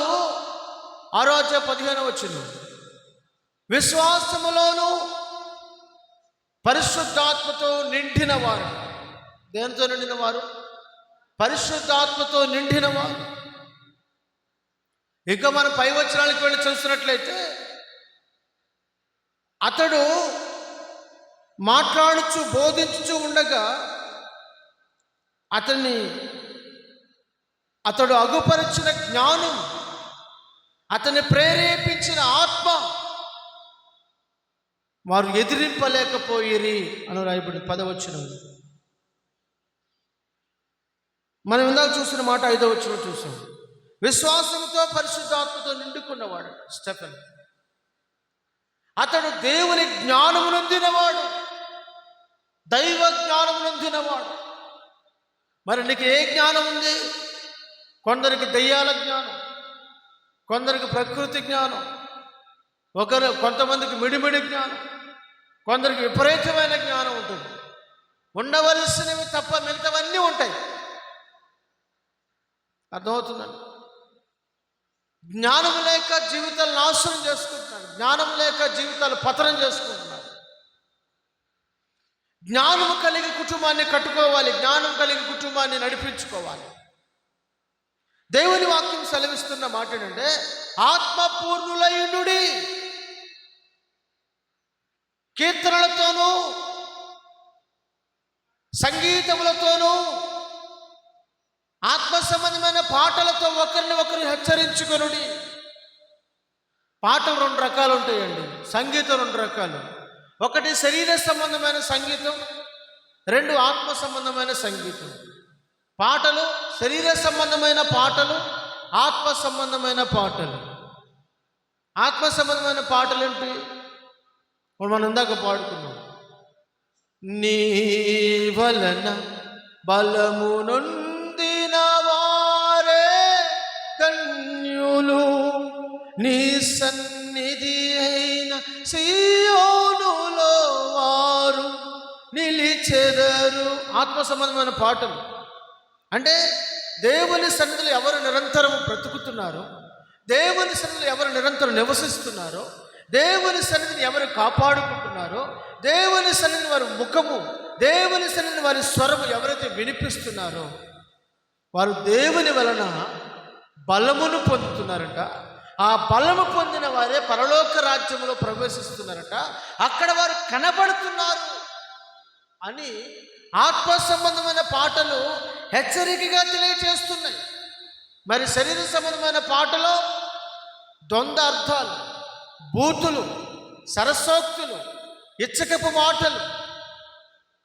6వ అధ్యాయం 15వ వచనం, విశ్వాసములోను పరిశుద్ధాత్మతో నిండిన వారు. దేనితో నిండిన వారు? పరిశుద్ధాత్మతో నిండిన వారు. ఇంకా మనం పై వచనాలకు వెళ్ళి చూసినట్లయితే, అతడు మాట్లాడుచు బోధించుచు ఉండగా అతడు అగుపరిచిన జ్ఞానం, అతన్ని ప్రేరేపించిన ఆత్మ వారు ఎదిరింపలేకపోయిరి అని రాయబడి 10వ వచనం. మనం ఇందాక చూసిన మాట 5వ వచనం చూసాం. విశ్వాసంతో పరిశుద్ధాత్మతో నిండుకున్నవాడు స్టెఫెన్. అతడు దేవుని జ్ఞానము నొందినవాడు, దైవ జ్ఞానము నొందినవాడు. మరి నీకు ఏ జ్ఞానం ఉంది? కొందరికి దెయ్యాల జ్ఞానం, కొందరికి ప్రకృతి జ్ఞానం, కొంతమందికి మిడిమిడి జ్ఞానం, కొందరికి విపరీతమైన జ్ఞానం ఉంటుంది. ఉండవలసినవి తప్ప మిగతావన్నీ ఉంటాయి. అర్థమవుతుందండి? జ్ఞానం లేక జీవితాలు నాశనం చేసుకుంటున్నారు, జ్ఞానం లేక జీవితాలు పతనం చేసుకుంటున్నారు. జ్ఞానం కలిగి కుటుంబాన్ని కట్టుకోవాలి, జ్ఞానం కలిగి కుటుంబాన్ని నడిపించుకోవాలి. దేవుని వాక్యం సెలవిస్తున్న మాట ఏంటంటే, ఆత్మపూర్ణులయునుడి, కీర్తనలతోనూ సంగీతములతోనూ ఆత్మ సంబంధమైన పాటలతో ఒకరిని ఒకరు హెచ్చరించుకొనుడి. పాటలు 2 రకాలు ఉంటాయండి, సంగీతం 2 రకాలు. ఒకటి శరీర సంబంధమైన సంగీతం, 2 ఆత్మ సంబంధమైన సంగీతం. పాటలు శరీర సంబంధమైన పాటలు, ఆత్మ సంబంధమైన పాటలు. ఆత్మ సంబంధమైన పాటలు ఏంటి? మనం ఇందాక పాడుకున్నాం. నీ వలన బలము నొందిన వారే ధన్యులు, నీ సన్నిధి అయిన సీయోనులో వారు నిలిచెదరు. ఆత్మ సంబంధమైన పాటలు అంటే దేవుని సన్నిధిలో ఎవరు నిరంతరం బ్రతుకుతున్నారో, దేవుని సన్నిధిలో ఎవరు నిరంతరం నివసిస్తున్నారో, దేవుని సన్నిధిని ఎవరు కాపాడుకుంటున్నారో, దేవుని సన్నిధిని వారి ముఖము, దేవుని సన్నిధిని వారి స్వరము ఎవరైతే వినిపిస్తున్నారో వారు దేవుని వలన బలమును పొందుతున్నారట. ఆ బలము పొందిన వారే పరలోక రాజ్యంలో ప్రవేశిస్తున్నారట. అక్కడ వారు కనబడుతున్నారు అని ఆత్మ సంబంధమైన పాటలు హెచ్చరికగా తెలియచేస్తున్నాయి. మరి శరీర సంబంధమైన పాటలో ద్వంద్వ అర్థాలు, బూతులు, సరస్సోక్తులు, ఇచ్చకపు మాటలు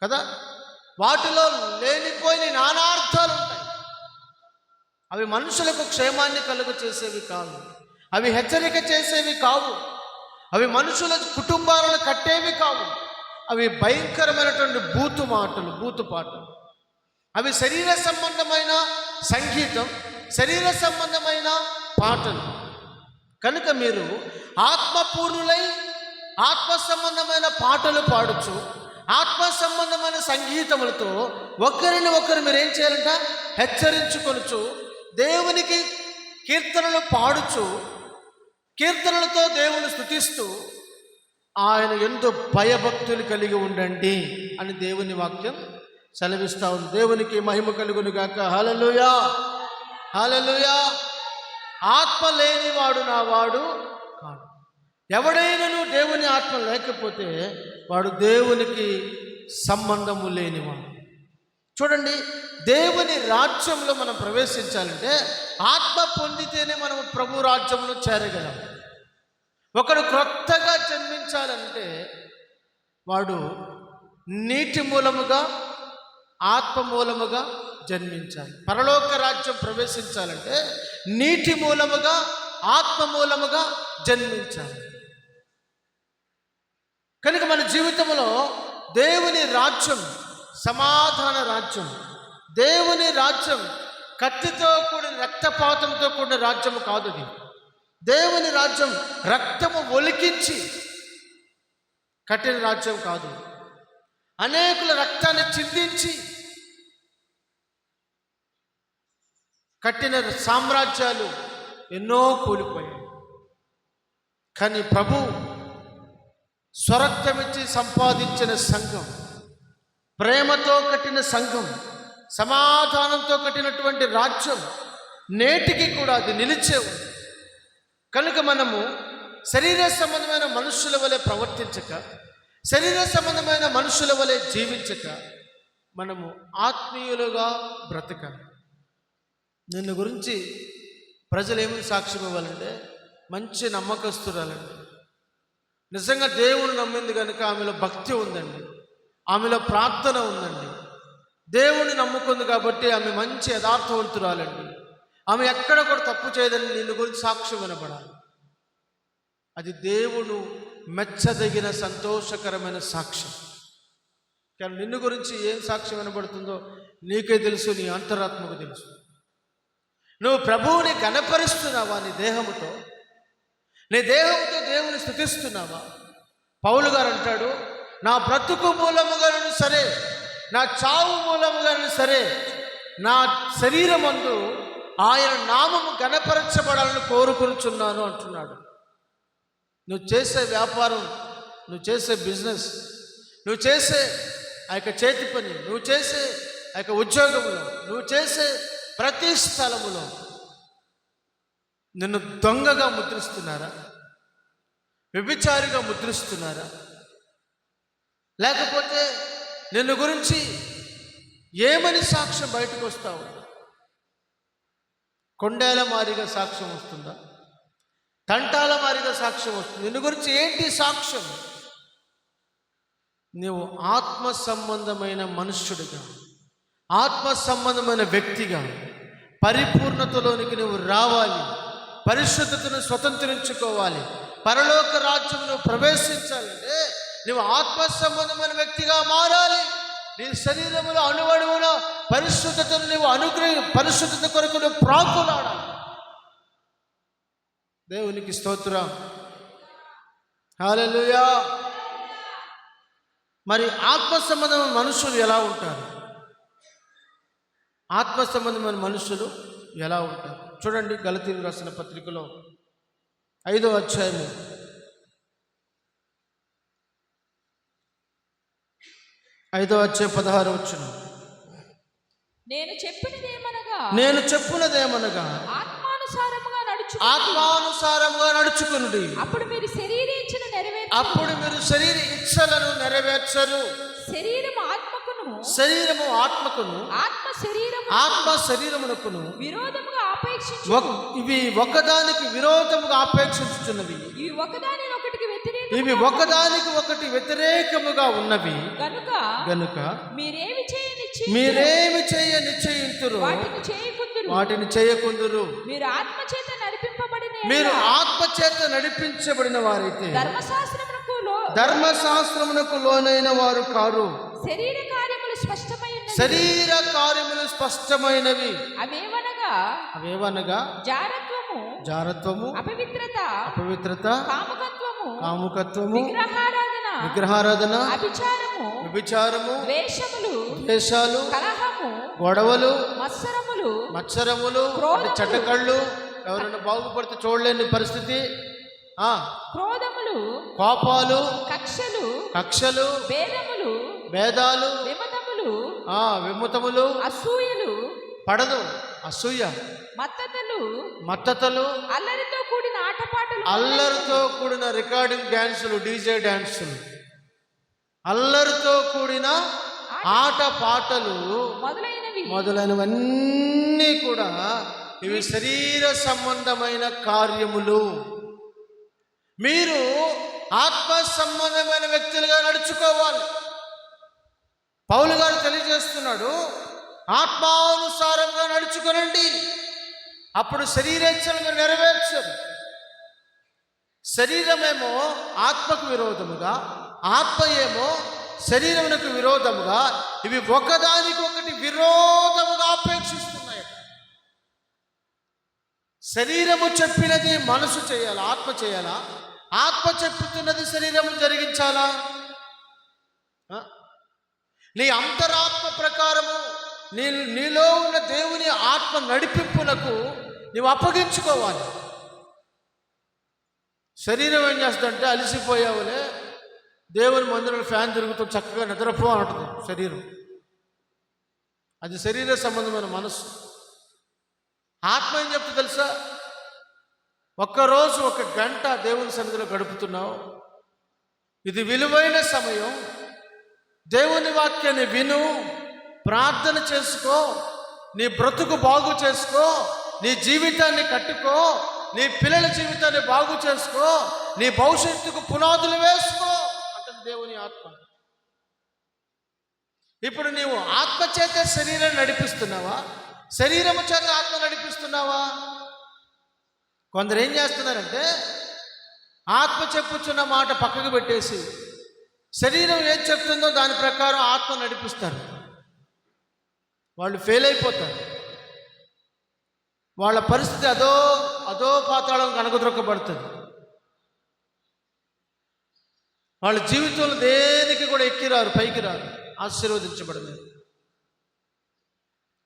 కదా, వాటిలో లేనిపోయిన నానార్థాలు ఉంటాయి. అవి మనుషులకు క్షేమాన్ని కలుగు చేసేవి కావు, అవి హెచ్చరిక చేసేవి కావు, అవి మనుషుల కుటుంబాలను కట్టేవి కావు. అవి భయంకరమైనటువంటి బూతు మాటలు, బూతు పాటలు. అవి శరీర సంబంధమైన సంగీతం, శరీర సంబంధమైన పాటలు. కనుక మీరు ఆత్మపూర్ణులై ఆత్మ సంబంధమైన పాటలు పాడచ్చు, ఆత్మ సంబంధమైన సంగీతములతో ఒకరిని ఒకరు మీరేం చేయాలంట? హెచ్చరించుకొనచ్చు. దేవునికి కీర్తనలు పాడుచు, కీర్తనలతో దేవుని స్తుతిస్తూ ఆయన ఎంతో భయభక్తులు కలిగి ఉండండి అని దేవుని వాక్యం సెలవిస్తా ఉంది. దేవునికి మహిమ కలుగును గాక. హల్లెలూయా, హల్లెలూయా. ఆత్మ లేనివాడు నా వాడు కాడు. ఎవడైనను దేవుని ఆత్మ లేకపోతే వాడు దేవునికి సంబంధము లేనివాడు. చూడండి, దేవుని రాజ్యంలో మనం ప్రవేశించాలంటే ఆత్మ పొందితేనే మనం ప్రభు రాజ్యంలో చేరగలం. ఒకడు క్రొత్తగా జన్మించాలంటే వాడు నీటి మూలముగా ఆత్మ మూలముగా జన్మించాలి. పరలోక రాజ్యం ప్రవేశించాలంటే నీటి మూలముగా ఆత్మ మూలముగా జన్మించాలి. కనుక మన జీవితంలో దేవుని రాజ్యం సమాధాన రాజ్యం. దేవుని రాజ్యం కత్తితో కూడిన రక్తపాతంతో కూడిన రాజ్యము కాదు. అది దేవుని రాజ్యం రక్తము ఒలికించి కట్టిన రాజ్యం కాదు. అనేకుల రక్తాన్ని చిందించి కట్టిన సామ్రాజ్యాలు ఎన్నో కూలిపోయాయి. కానీ ప్రభు స్వరక్తమిచ్చి సంపాదించిన సంఘం, ప్రేమతో కట్టిన సంఘం, సమాధానంతో కట్టినటువంటి రాజ్యం నేటికి కూడా అది నిలిచే ఉంది. కనుక మనము శరీర సంబంధమైన మనుషుల వలె ప్రవర్తించక, శరీర సంబంధమైన మనుషుల వలె జీవించక, మనము ఆత్మీయులుగా బ్రతకాలి. నిన్ను గురించి ప్రజలు ఏమని సాక్ష్యం ఇవ్వాలంటే, మంచి నమ్మకస్తురాలండి, నిజంగా దేవుని నమ్మింది కనుక ఆమెలో భక్తి ఉందండి, ఆమెలో ప్రార్థన ఉందండి, దేవుని నమ్ముకుంది కాబట్టి ఆమె మంచి యథార్థవంతురాలండి, ఆమె ఎక్కడ కూడా తప్పు చేయదని నిన్ను గురించి సాక్ష్యం వినపడాలి. అది దేవుడు మెచ్చదగిన సంతోషకరమైన సాక్ష్యం. కానీ నిన్ను గురించి ఏం సాక్ష్యం వినబడుతుందో నీకే తెలుసు, నీ అంతరాత్మకు తెలుసు. నువ్వు ప్రభువుని ఘనపరుస్తున్నావా? నీ దేహముతో దేవుని స్తుతిస్తున్నావా? పౌలు గారు అంటాడు, నా బ్రతుకు మూలముగాను సరే, నా చావు మూలముగాను సరే, నా శరీరమందు ఆయన నామము ఘనపరచబడాలని కోరుకుంటున్నాను అంటున్నాడు. నువ్వు చేసే వ్యాపారం, నువ్వు చేసే బిజినెస్, నువ్వు చేసే ఆ యొక్క చేతి పని, నువ్వు చేసే ఆ యొక్క ఉద్యోగంలో, నువ్వు చేసే ప్రతి స్థలములో నిన్ను దొంగగా ముద్రిస్తున్నారా? వ్యభిచారిగా ముద్రిస్తున్నారా? లేకపోతే నిన్ను గురించి ఏమని సాక్ష్యం బయటకు వస్తావు? కొండేల మారిగా సాక్ష్యం వస్తుందా? తంటాల మారిగా సాక్ష్యం వస్తుంది? నిన్ను గురించి ఏంటి సాక్ష్యం? నువ్వు ఆత్మ సంబంధమైన మనుష్యుడిగా, ఆత్మ సంబంధమైన వ్యక్తిగా పరిపూర్ణతలోనికి నువ్వు రావాలి, పరిశుద్ధతను స్వతంత్రించుకోవాలి, పరలోక రాజ్యంలో ప్రవేశించాలంటే నువ్వు ఆత్మ సంబంధమైన వ్యక్తిగా మారాలి. నీ శరీరంలో అణువణువున పరిశుద్ధతను నువ్వు పరిశుద్ధత కొరకు నువ్వు ప్రాకులాడాలి. దేవునికి స్తోత్రం, హల్లెలూయా. మరి ఆత్మ సంబంధమైన మనుషులు ఎలా ఉంటారు? ఆత్మ సంబంధమైన మనుషులు ఎలా ఉంటారు? చూడండి, గలతీయులకు రాసిన పత్రికలో 5వ అధ్యాయము 16వ వచనం. నేను చెప్పునదేమనగా ఆత్మానుసారముగా నడుచుకునుడి, అప్పుడు మీరు శరీర ఇచ్చలను నెరవేర్చరు. శరీరము ఆత్మకును ఆత్మ శరీరమునకును ఇవి ఒకదానికి విరోధముగా ఆపేక్షించుచున్నవి. ఇవి ఒకదానికి ఒకటి వ్యతిరేకముగా ఉన్నవి గనుక మీరేమి చేయ నిశ్చయింతురు వాటిని చేయకుందురు. మీరు ఆత్మ చేత నడిపించబడిన వారైతే ధర్మశాస్త్రమునకు లోనైన వారు కారు. శరీర కార్యములు స్పష్టమైనవి. అవేవనగా జారత్వము, అపవిత్రత, కాముకత్వము, విగ్రహారాధన, వ్యభిచారము, ద్వేషాలు, గొడవలు, మత్సరములు, చటకళ్ళు. ఎవరైనా బాగుపడితే చూడలేని పరిస్థితి, క్రోధములు, కోపాలు, కక్షలు, భేదాలు, విమతములు, అసూయలు, పడదు అసూయ, మత్తతలు, అల్లరితో కూడిన రికార్డింగ్ డ్యాన్సులు, డీజే డ్యాన్సులు, అల్లరితో కూడిన ఆట పాటలు మొదలైనవన్నీ కూడా ఇవి శరీర సంబంధమైన కార్యములు. మీరు ఆత్మ సంబంధమైన వ్యక్తులుగా నడుచుకోవాలి. పౌలు గారు తెలియజేస్తున్నాడు, ఆత్మానుసారంగా నడుచుకోనండి, అప్పుడు శరీరేచ్ఛలను నెరవేర్చరు. శరీరమేమో ఆత్మకు విరోధముగా, ఆత్మ ఏమో శరీరమునకు విరోధముగా, ఇవి ఒకదానికొకటి విరోధముగా అపేక్షిస్తున్నాయి. శరీరము చెప్పినది మనసు చేయాలా, ఆత్మ చేయాలా? ఆత్మ చెప్పుతున్నది శరీరము జరిగించాలా? నీ అంతరాత్మ ప్రకారము నీలో ఉన్న దేవుని ఆత్మ నడిపింపునకు నీవు అప్పగించుకోవాలి. శరీరం ఏం చేస్తుందంటే, అలసిపోయావులే, దేవుని మందిరంలో ఫ్యాన్ తిరుగుతూ చక్కగా నిద్రపో అంటుంది శరీరం. అది శరీర సంబంధమైన మనసు. ఆత్మ ఏం చెప్తుంది తెలుసా? ఒక్కరోజు 1 గంట దేవుని సన్నిధిలో గడుపుతున్నావు, ఇది విలువైన సమయం. దేవుని వాక్యాన్ని విను, ప్రార్థన చేసుకో, నీ బ్రతుకు బాగు చేసుకో, నీ జీవితాన్ని కట్టుకో, నీ పిల్లల జీవితాన్ని బాగు చేసుకో, నీ భవిష్యత్తుకు పునాదులు వేసుకో అంటుంది దేవుని ఆత్మ. ఇప్పుడు నీవు ఆత్మ చేత శరీరాన్ని నడిపిస్తున్నావా, శరీరము చేత ఆత్మ నడిపిస్తున్నావా? కొందరు ఏం చేస్తున్నారంటే, ఆత్మ చెప్పుచున్న మాట పక్కకు పెట్టేసి శరీరం ఏం చెప్తుందో దాని ప్రకారం ఆత్మ నడిపిస్తారు. వాళ్ళు ఫెయిల్ అయిపోతారు. వాళ్ళ పరిస్థితి అదో పాతాళం కనకద్రొక్కబడుతుంది. వాళ్ళ జీవితంలో దేనికి కూడా ఎక్కిరారు, పైకి రారు, ఆశీర్వదించబడలేదు.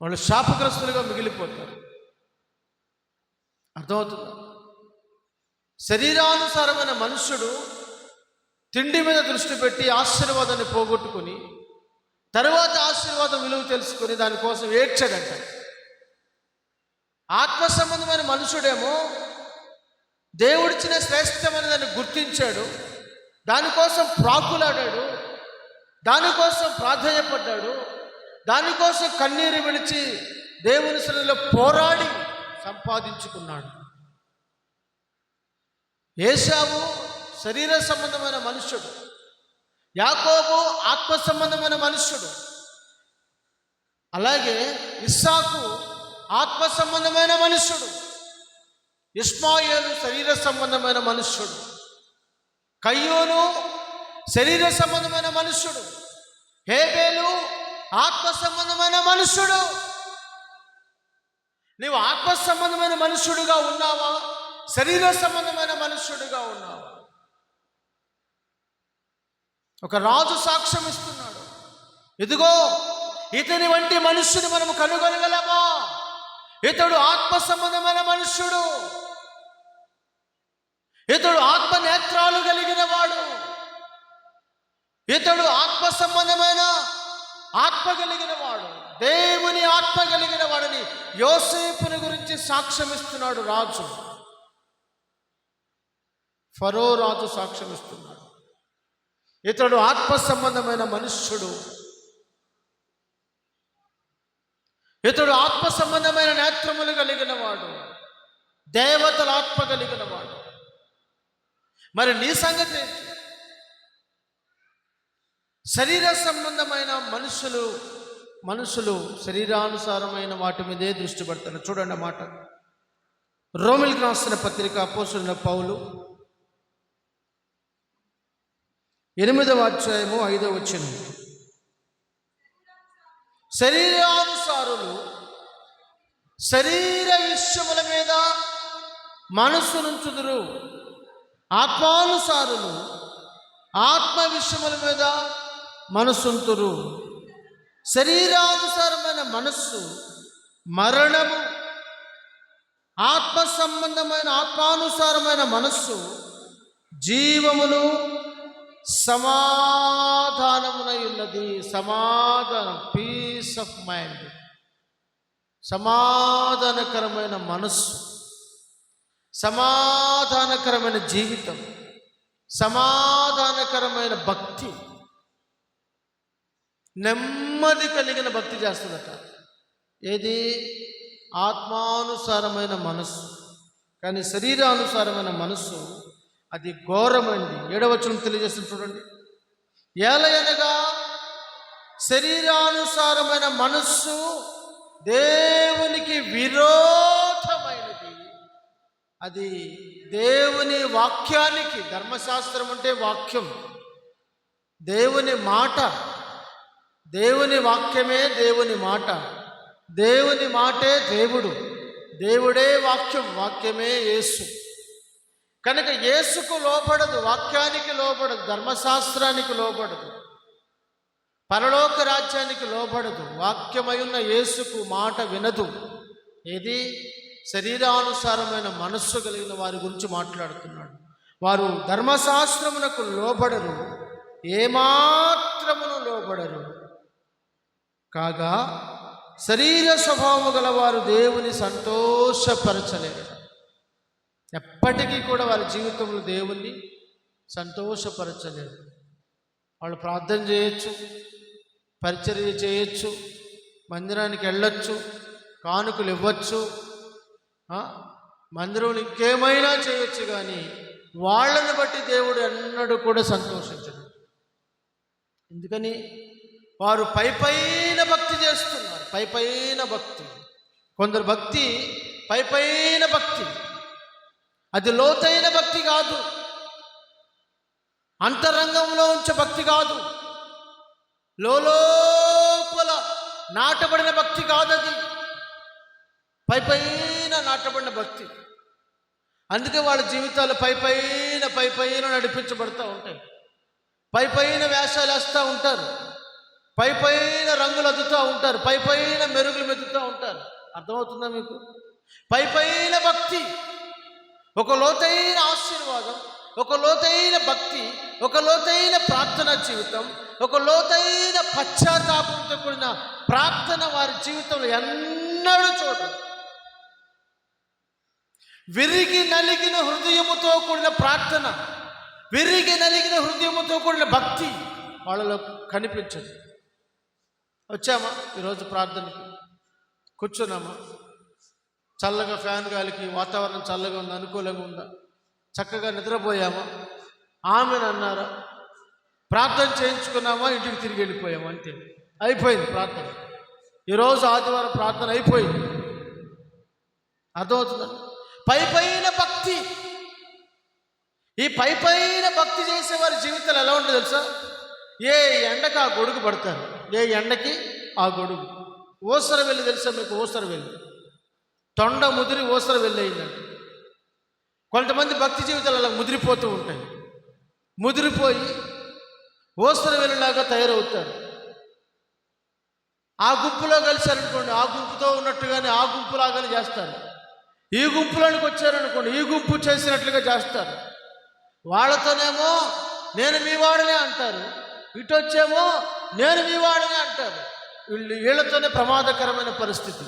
వాళ్ళు శాపగ్రస్తులుగా మిగిలిపోతారు. అర్థమవుతుందా? శరీరానుసారమైన మనుష్యుడు తిండి మీద దృష్టి పెట్టి ఆశీర్వాదాన్ని పోగొట్టుకుని తరువాత ఆశీర్వాదం విలువ తెలుసుకుని దానికోసం ఏడ్చాడంట. ఆత్మ సంబంధమైన మనుషుడేమో దేవుడిచ్చిన శ్రేష్టమైన దాన్ని గుర్తించాడు, దానికోసం ప్రాకులాడాడు, దానికోసం ప్రాధాన్యపడ్డాడు, దానికోసం కన్నీరు విడిచి దేవుని సన్నిధిలో పోరాడి సంపాదించుకున్నాడు. ఏశావు శరీర సంబంధమైన మనుష్యుడు, యాకోబు ఆత్మ సంబంధమైన మనుష్యుడు. అలాగే ఇస్సాకు ఆత్మ సంబంధమైన మనుష్యుడు, ఇష్మాయేలు శరీర సంబంధమైన మనుష్యుడు, కయ్యోను శరీర సంబంధమైన మనుష్యుడు, హేబేలు ఆత్మ సంబంధమైన మనుష్యుడు. నీవు ఆత్మ సంబంధమైన మనుష్యుడిగా ఉన్నావా, శరీర సంబంధమైన మనుష్యుడిగా ఉన్నావా? ఒక రాజు సాక్ష్యం ఇస్తున్నాడు, ఇదిగో ఇతని వంటి మనుష్యుని మనము కనుగొనగలమా? ఇతడు ఆత్మ సంబంధమైన మనుష్యుడు, ఇతడు ఆత్మ నేత్రాలు కలిగిన వాడు, ఇతడు ఆత్మ సంబంధమైన ఆత్మ కలిగిన వాడు, దేవుని ఆత్మ కలిగిన వాడని యోసేపుని గురించి సాక్ష్యం ఇస్తున్నాడు రాజు. ఫరో రాజు సాక్ష్యం ఇస్తున్నాడు, ఇతడు ఆత్మ సంబంధమైన మనుష్యుడు, ఇతడు ఆత్మ సంబంధమైన నేత్రములు కలిగిన వాడు, దేవతల ఆత్మ కలిగిన వాడు. మరి నీ సంగతి? శరీర సంబంధమైన మనుషులు శరీరానుసారమైన వాటి మీదే దృష్టి పెడతారు. చూడండి ఆ మాట, రోమిలికి రాసిన పత్రిక అపోస్తలుడైన పౌలు 8వ అధ్యాయము 5వ వచనం, శరీరానుసారులు శరీర విషయముల మీద మనస్సు నుంచుదురు, ఆత్మానుసారులు ఆత్మ విషయముల మీద మనస్సుంతురు. శరీరానుసారమైన మనస్సు మరణము, ఆత్మ సంబంధమైన ఆత్మానుసారమైన మనస్సు జీవమును సమాధానమునై ఉన్నది. సమాధానం, పీస్ ఆఫ్ మైండ్, సమాధానకరమైన మనస్సు, సమాధానకరమైన జీవితం, సమాధానకరమైన భక్తి, నెమ్మది కలిగిన భక్తి చేస్తుందట. ఏది? ఆత్మానుసారమైన మనస్సు. కానీ శరీరానుసారమైన మనస్సు అది ఘోరమైనది. 7వ వచనం తెలియజేస్తుంది చూడండి. ఏలయనగా శరీరానుసారమైన మనస్సు దేవునికి విరోధమైనది. అది దేవుని వాక్యానికి, ధర్మశాస్త్రం అంటే వాక్యం, దేవుని మాట, దేవుని వాక్యమే దేవుని మాట, దేవుని మాటే దేవుడు, దేవుడే వాక్యం, వాక్యమే యేసు. కనుక యేసుకు లోబడదు, వాక్యానికి లోబడదు, ధర్మశాస్త్రానికి లోబడదు, పరలోక రాజ్యానికి లోబడదు, వాక్యమయున్న యేసుకు మాట వినదు. ఏది? శరీరానుసారమైన మనస్సు కలిగిన వారి గురించి మాట్లాడుతున్నాడు. వారు ధర్మశాస్త్రమునకు లోబడరు, ఏమాత్రమును లోబడరు. కాగా శరీర స్వభావము గలవారు దేవుని సంతోషపరచలేరు. ఎప్పటికీ కూడా వారి జీవితంలో దేవుణ్ణి సంతోషపరచలేరు. వాళ్ళు ప్రార్థన చేయొచ్చు, పరిచర్య చేయొచ్చు, మందిరానికి వెళ్ళొచ్చు, కానుకలు ఇవ్వచ్చు, మందిరంలో ఇంకేమైనా చేయొచ్చు, కానీ వాళ్ళని బట్టి దేవుడు ఎన్నడూ కూడా సంతోషించడు. ఎందుకని? వారు పైపైన భక్తి చేస్తున్నారు, పైపైన భక్తి. కొందరు భక్తి పైపైన భక్తి, అది లోతైన భక్తి కాదు, అంతరంగంలో ఉంచే భక్తి కాదు, లోపల నాటబడిన భక్తి కాదు, అది పైపైన నాటబడిన భక్తి. అందుకే వాళ్ళ జీవితాలు పైపైన నడిపించబడుతూ ఉంటాయి. పైపైన వేషాలు వేస్తూ ఉంటారు, పైపైన రంగులు అద్దుతూ ఉంటారు, పైపైన మెరుగులు మెద్దుతూ ఉంటారు. అర్థమవుతుందా మీకు? పైపైన భక్తి, ఒక లోతైన ఆశీర్వాదం, ఒక లోతైన భక్తి, ఒక లోతైన ప్రార్థన జీవితం, ఒక లోతైన పశ్చాత్తాపంతో కూడిన ప్రార్థన వారి జీవితంలో ఎన్నడూ చూడరు. విరిగి నలిగిన హృదయముతో కూడిన ప్రార్థన, విరిగి నలిగిన హృదయముతో కూడిన భక్తి వాళ్ళలో కనిపించదు. వచ్చామా ఈరోజు ప్రార్థనకి, కూర్చున్నామా, చల్లగా ఫ్యాన్ గాలికి వాతావరణం చల్లగా ఉందా, అనుకూలంగా ఉందా, చక్కగా నిద్రపోయామా, ఆమెను అన్నారా, ప్రార్థన చేయించుకున్నామా, ఇంటికి తిరిగి వెళ్ళిపోయామా, అంతే, అయిపోయింది ప్రార్థన. ఈరోజు ఆదివారం ప్రార్థన అయిపోయింది. అర్థమవుతుందా? పైపైన భక్తి. ఈ పైపైన భక్తి చేసే వారి జీవితాలు ఎలా ఉంటుంది తెలుసా? ఏ ఎండకి ఆ గొడుగు పడతారు, ఏ ఎండకి ఆ గొడుగు. ఓసర వెళ్ళి తెలుసా మీకు? ఓసర వెళ్ళి తొండ ముదిరి ఓసర వెళ్ళి అయిందండి. కొంతమంది భక్తి జీవితాలు అలా ముదిరిపోతూ ఉంటాయి, ముదిరిపోయి ఓసర వెళ్ళిలాగా తయారవుతారు. ఆ గుంపులో కలిశారనుకోండి, ఆ గుంపుతో ఉన్నట్టుగానే ఆ గుంపులాగానే చేస్తారు. ఈ గుంపులోనికి వచ్చారనుకోండి, ఈ గుంపు చేసినట్లుగా చేస్తారు. వాళ్ళతోనేమో నేను మీ వాడనే అంటారు, ఇటు వచ్చేమో నేను మీ వాడనే అంటారు. వీళ్ళతోనే ప్రమాదకరమైన పరిస్థితి.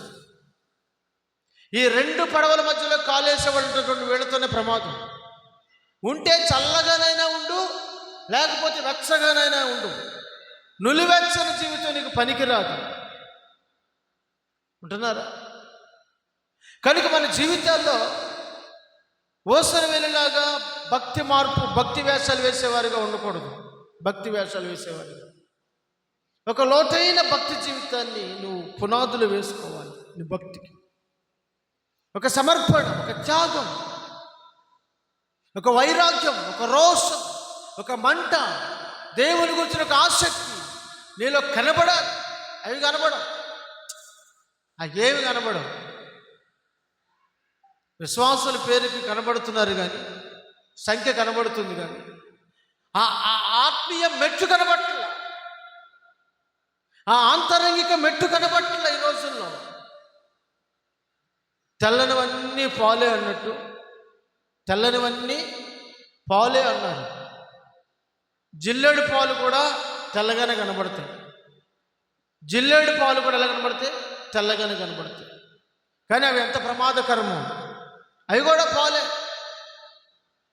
ఈ రెండు పడవల మధ్యలో కాలేసేవాళ్ళటువంటి వీళ్ళతోనే ప్రమాదం. ఉంటే చల్లగానైనా ఉండు, లేకపోతే వెచ్చగానైనా ఉండు. నులివెచ్చని జీవితం నీకు పనికిరాదు. ఉంటున్నారా? కనుక మన జీవితాల్లో ఓసర వెళ్ళేలాగా భక్తి మార్పు, భక్తి వేషాలు వేసేవారిగా ఉండకూడదు. భక్తి వేషాలు వేసేవారిగా ఒక లోతైన భక్తి జీవితాన్ని నువ్వు పునాదులు వేసుకోవాలి. నీ భక్తికి ఒక సమర్పణ, ఒక త్యాగం, ఒక వైరాగ్యం, ఒక రోషం, ఒక మంట, దేవుని గురించిన ఒక ఆసక్తి నీలో కనబడాలి. అవి కనబడవు, అవేమి కనబడవు. విశ్వాసుల పేరుకి కనబడుతున్నారు కానీ, సంఖ్య కనబడుతుంది కానీ, ఆ ఆత్మీయ మెట్టు కనబట్ల, ఆ ఆంతరంగిక మెట్టు కనబట్ల. ఈ రోజుల్లో తెల్లనివన్నీ పాలే అన్నట్టు, తెల్లనివన్నీ పాలే అన్నారు. జిల్లేడు పాలు కూడా తెల్లగానే కనబడతాయి, జిల్లేడు పాలు కూడా ఎలా కనబడతాయి? తెల్లగానే కనబడతాయి. కానీ అవి ఎంత ప్రమాదకరమో, అవి కూడా పాలే.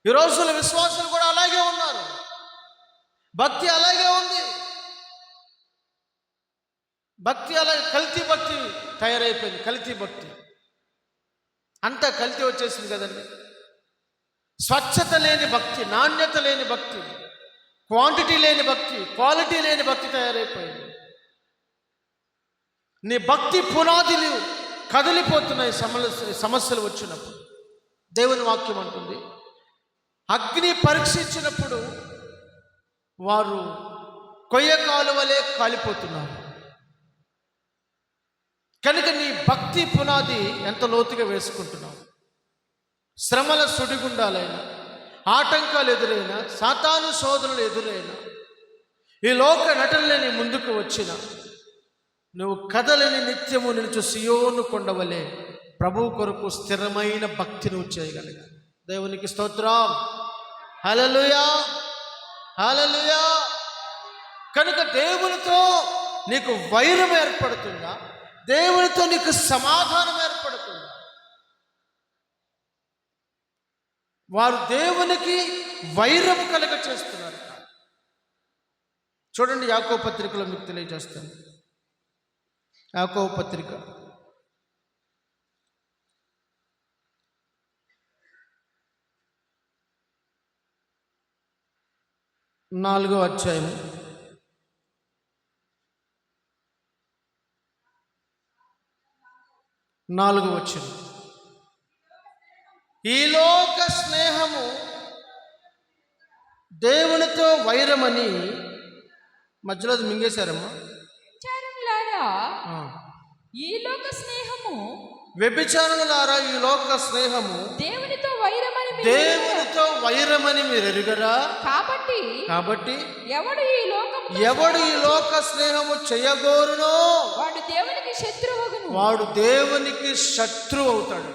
ఈ రోజుల విశ్వాసులు కూడా అలాగే ఉన్నారు, భక్తి అలాగే ఉంది. భక్తి అలాగే కల్తీ భక్తి తయారైపోయింది, కల్తీ భక్తి. అంతా కల్తీ వచ్చేసింది కదండి. స్వచ్ఛత లేని భక్తి, నాణ్యత లేని భక్తి, క్వాంటిటీ లేని భక్తి, క్వాలిటీ లేని భక్తి తయారైపోయింది. నీ భక్తి పునాదులు కదిలిపోతున్నాయి సమస్యలు వచ్చినప్పుడు. దేవుని వాక్యం అంటుంది, అగ్ని పరీక్షించినప్పుడు వారు కొయ్య కాలువలే కాలిపోతున్నారు. కనుక నీ భక్తి పునాది ఎంత లోతుగా వేసుకుంటున్నావు? శ్రమల సుడిగుండాలైనా, ఆటంకాలు ఎదురైనా, సాతాను శోధనలు ఎదురైనా, ఈ లోక నటనలేని ముందుకు వచ్చిన నువ్వు కదలని నిత్యము నిలుచు సియోను కొండవలే ప్రభు కొరకు స్థిరమైన భక్తి నువ్వు చేయగలిగావు. దేవునికి స్తోత్రం. హల్లెలూయా, హల్లెలూయా. కనుక దేవునితో నీకు వైరం ఏర్పడుతుందా? దేవునితో నీకు సమాధానం ఏర్పడుతుందా? వారు దేవునికి వైరం కలుగ చేస్తున్నారు. చూడండి, యాకోబు పత్రికలో మీకు తెలియజేస్తాను. యాకోబు పత్రిక 4వ అధ్యాయం 4వ వచనం. ఈ లోక స్నేహము దేవునితో వైరమని, మధ్యలో అది మింగేశారమ్మా. ఈ లోక స్నేహము, వ్యభిచారులారా, ఈ లోక స్నేహము దేవునితో వైరమని మీరు ఎరుగరా? కాబట్టి ఎవడు ఈ లోక స్నేహము చేయగోరునో వాడు దేవునికి శత్రువు అవుతాడు.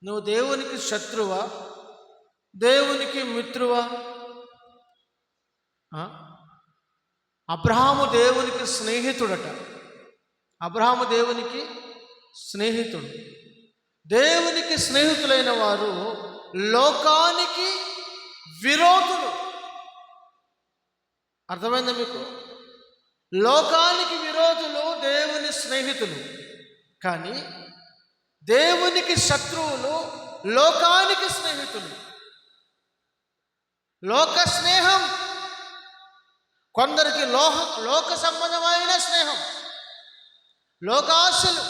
నువ్వు దేవునికి శత్రువా, దేవునికి మిత్రువా? అబ్రహాము దేవునికి స్నేహితుడట. అబ్రహాము దేవునికి స్నేహితుడు. దేవునికి స్నేహితులైన వారు లోకానికి విరోధులు. అర్థమైందా మీకు? లోకానికి విరోధులు దేవుని స్నేహితులు, కానీ దేవునికి శత్రువులు లోకానికి స్నేహితులు. లోక స్నేహం కొందరికి లోక సంబంధమైన స్నేహం, లోకాశలు,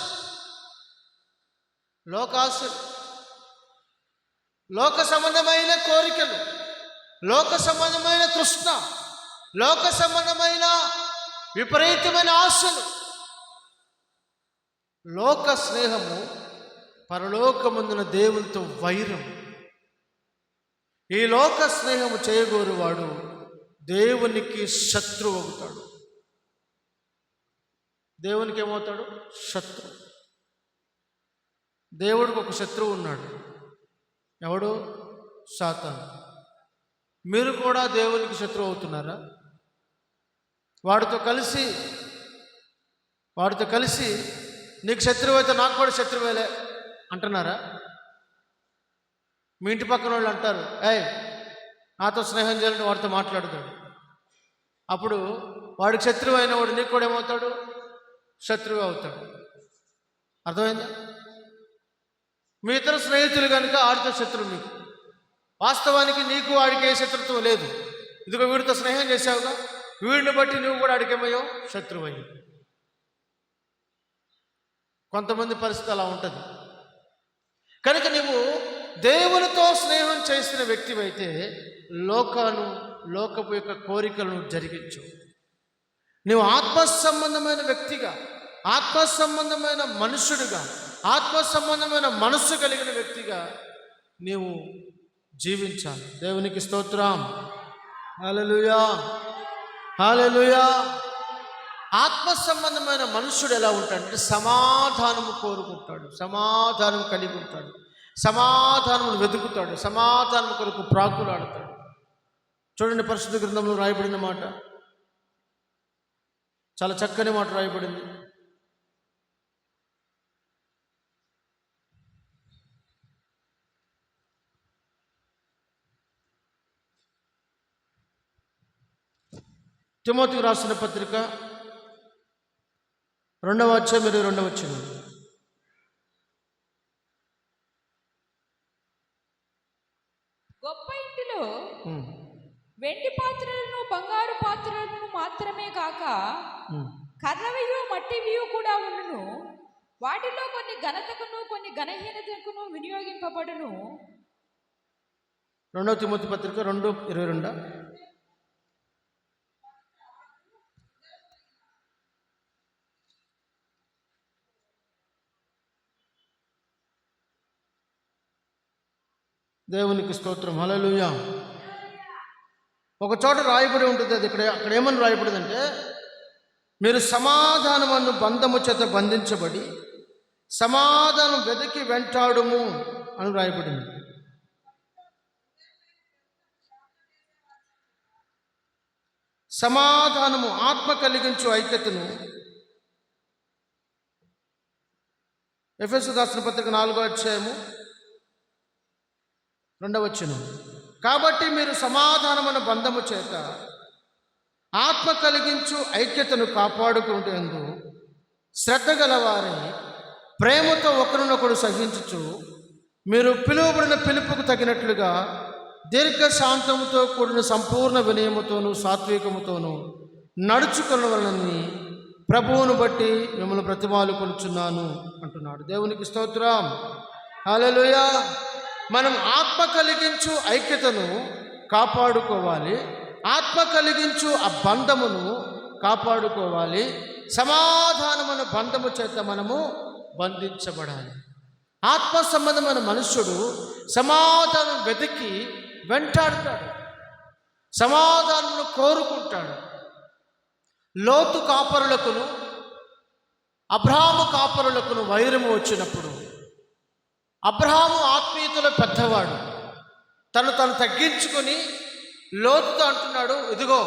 లోక సంబంధమైన కోరికలు, లోక సంబంధమైన తృష్ణ, లోక సంబంధమైన విపరీతమైన ఆశలు. లోక స్నేహము పరలోకమందున దేవునితో వైరం. ఈ లోక స్నేహము చేయగోరువాడు దేవునికి శత్రువు అవుతాడు. దేవునికి ఏమవుతాడు? శత్రువు. దేవుడికి ఒక శత్రువు ఉన్నాడు. ఎవడు? సాతాను. మీరు కూడా దేవునికి శత్రువు అవుతున్నారా? వాడితో కలిసి నీకు శత్రువు అయితే నాకు కూడా శత్రువేలే అంటున్నారా? మీ ఇంటి పక్కన వాళ్ళు అంటారు, నాతో స్నేహం చేయాలని వాడితో మాట్లాడతాడు. అప్పుడు వాడికి శత్రువు అయిన వాడు నీకు కూడా ఏమవుతాడు? శత్రువు అవుతాడు. అర్థమైందా? మీ ఇతర స్నేహితులు కనుక ఆడితో శత్రువు మీకు. వాస్తవానికి నీకు వాడికి ఏ శత్రుత్వం లేదు. ఇదిగో వీడితో స్నేహం చేసావుగా, వీడిని బట్టి నువ్వు కూడా ఆడికేమయ్యావు? శత్రువు అయ్యి. కొంతమంది పరిస్థితి అలా ఉంటుంది. కనుక నువ్వు దేవునితో స్నేహం చేసిన వ్యక్తివైతే లోకపు యొక్క కోరికలను జరిగించు. నువ్వు ఆత్మ సంబంధమైన వ్యక్తిగా, ఆత్మ సంబంధమైన మనుషుడిగా, ఆత్మ సంబంధమైన మనస్సు కలిగిన వ్యక్తిగా నీవు జీవించాలి. దేవునికి స్తోత్రం. హల్లెలూయా, హల్లెలూయా. ఆత్మ సంబంధమైన మనుషుడు ఎలా ఉంటాడంటే సమాధానము కోరుకుంటాడు, సమాధానం కలిగి ఉంటాడు, సమాధానమును వెతుకుతాడు, సమాధానం కొరకు ప్రాకులాడతాడు. చూడండి, పరిశుద్ధ గ్రంథంలో రాయబడిన మాట, చాలా చక్కని మాట రాయబడింది. తిమోతికి రాసిన పత్రిక 2వ అధ్యాయం 22వ వచనం. కర్రవియు మట్టివియు కూడా ఉండును, వాటిలో కొన్ని ఘనతకును కొన్ని ఘనహీనతకును వినియోగింపబడును. 2 తిమోతి పత్రిక 2:22. దేవునికి స్తోత్రం. హల్లెలూయా. ఒక చోట రాయబడి ఉంటుంది, అది అక్కడ ఏమని రాయబడిందంటే, మీరు సమాధానమును బంధము చేత బంధించబడి సమాధానం వెతికి వెంటాడుము అని రాయబడింది. సమాధానము ఆత్మ కలిగించు ఐక్యతను ఎఫెసు రాసిన పత్రిక 4:2. కాబట్టి మీరు సమాధానమైన బంధము చేత ఆత్మ కలిగించు ఐక్యతను కాపాడుకుంటేందు శ్రద్ధ గలవారై ప్రేమతో ఒకరినొకడు సహించుచు మీరు పిలువబడిన పిలుపుకు తగినట్లుగా దీర్ఘశాంతముతో కూడిన సంపూర్ణ వినయముతోనూ సాత్వికముతోనూ నడుచుకొనవలనని ప్రభువును బట్టి మిమ్మల్ని బ్రతిమాలు కొలుచున్నాను అంటున్నాడు. దేవునికి స్తోత్రం. హల్లెలూయా. మనం ఆత్మ కలిగించు ఐక్యతను కాపాడుకోవాలి, ఆత్మ కలిగించు ఆ బంధమును కాపాడుకోవాలి. సమాధానమైన బంధము చేత మనము బంధించబడాలి. ఆత్మ సంబంధమైన మనుష్యుడు సమాధానం వెతికి వెంటాడుతాడు, సమాధానం కోరుకుంటాడు. లోతు కాపరులకును అబ్రహాము కాపరులకును వైరము వచ్చినప్పుడు, అబ్రహాము ఆత్మీయతలో పెద్దవాడు, తను తగ్గించుకొని లోతుతో అంటున్నాడు, ఇదిగో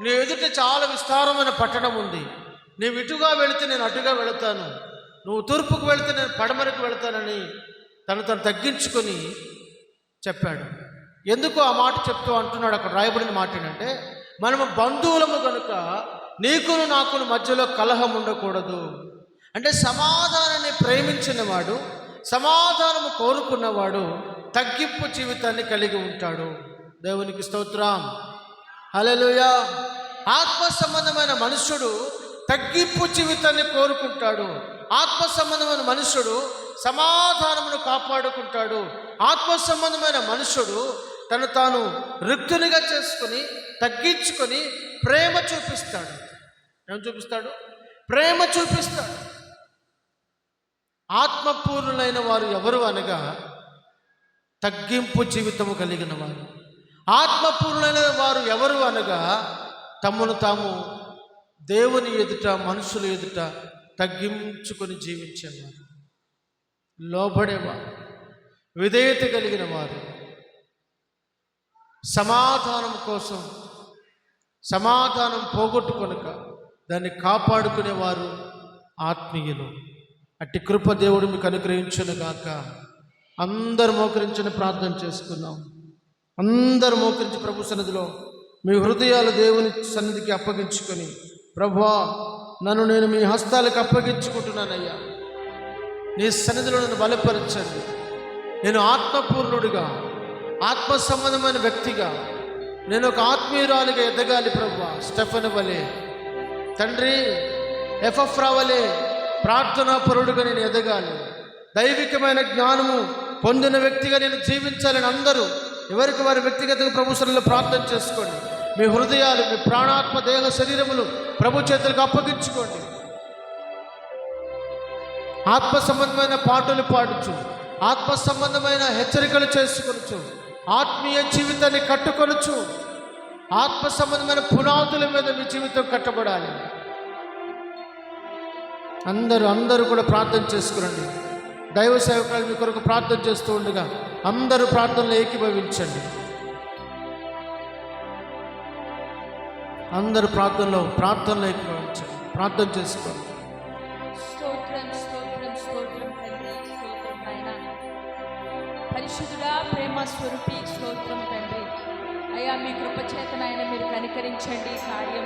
నీ ఎదుట చాలా విస్తారమైన పట్టణం ఉంది, నీవు ఇటుగా వెళితే నేను అటుగా వెళతాను, నువ్వు తూర్పుకు వెళితే నేను పడమరకు వెళతానని తను తగ్గించుకొని చెప్పాడు. ఎందుకు ఆ మాట చెప్తూ అంటున్నాడు? అక్కడ రాయబడిన మాట ఏంటంటే, మనము బంధువులము కనుక నీకును నాకును మధ్యలో కలహం ఉండకూడదు. అంటే సమాధానాన్ని ప్రేమించిన వాడు, సమాధానము కోరుకున్నవాడు తగ్గింపు జీవితాన్ని కలిగి ఉంటాడు. దేవునికి స్తోత్రం. హల్లెలూయా. ఆత్మ సంబంధమైన మనుష్యుడు తగ్గింపు జీవితాన్ని కోరుకుంటాడు. ఆత్మ సంబంధమైన మనుష్యుడు సమాధానమును కాపాడుకుంటాడు. ఆత్మ సంబంధమైన మనుష్యుడు తను తాను రిక్తునిగా చేసుకొని తగ్గించుకొని ప్రేమ చూపిస్తాడు. ఏం చూపిస్తాడు? ప్రేమ చూపిస్తాడు. ఆత్మపూర్ణులైన వారు ఎవరు అనగా తగ్గింపు జీవితము కలిగిన వారు. ఆత్మపూర్ణులైన వారు ఎవరు అనగా తమను తాము దేవుని ఎదుట మనుషుల ఎదుట తగ్గించుకొని జీవించేవారు, లోబడేవారు, విధేయత కలిగిన వారు, సమాధానం కోసం సమాధానం పోగొట్టుకొనక దాన్ని కాపాడుకునేవారు ఆత్మీయులు. అట్టి కృప దేవుడు మీకు అనుగ్రహించును గాక. అందరు మోకరించని ప్రార్థన చేసుకున్నాం. అందరు మోకరించి ప్రభు సన్నిధిలో మీ హృదయాలు దేవుని సన్నిధికి అప్పగించుకొని, ప్రభువా నేను మీ హస్తాలకు అప్పగించుకుంటున్నానయ్యా, నీ సన్నిధిలో నన్ను బలపరచండి. నేను ఆత్మపూర్ణుడిగా, ఆత్మ సంబంధమైన వ్యక్తిగా, నేను ఒక ఆత్మీయురాలిగా ఎదగాలి ప్రభువా. స్టెఫెను వలె తండ్రి, ఎఫ్రా వలె ప్రార్థనాపరుడుగా నేను ఎదగాలి. దైవికమైన జ్ఞానము పొందిన వ్యక్తిగా నేను జీవించాలని అందరూ ఎవరికి వారి వ్యక్తిగతంగా ప్రభు సన్నిధిలో ప్రార్థన చేసుకోండి. మీ హృదయాలు, మీ ప్రాణాత్మ దేహ శరీరములు ప్రభు చేతులకు అప్పగించుకోండి. ఆత్మ సంబంధమైన పాటలు పాడుచు, ఆత్మ సంబంధమైన హెచ్చరికలు చేసుకొనొచ్చు, ఆత్మీయ జీవితాన్ని కట్టుకొనొచ్చు. ఆత్మ సంబంధమైన పునాదుల మీద మీ జీవితం కట్టబడాలి. అందరూ కూడా ప్రార్థన చేసుకురండి. దైవ సేవకులు మీ కొరకు ప్రార్థన చేస్తూ ఉండగా అందరూ ప్రార్థనలో ఏకీభవించండి. అందరూ ప్రార్థనలో ఏకీభవించండి. ప్రార్థన చేసుకోండి. స్తోత్రం స్తోత్రం స్తోత్రం తండ్రి, స్తోత్రం నాయనా. పరిశుద్ధుడా, ప్రేమ స్వరూపి, స్తోత్రం తండ్రి. అయ్యా, మీ కృప చేత నాయన మీరు కనికరించండి, కార్యం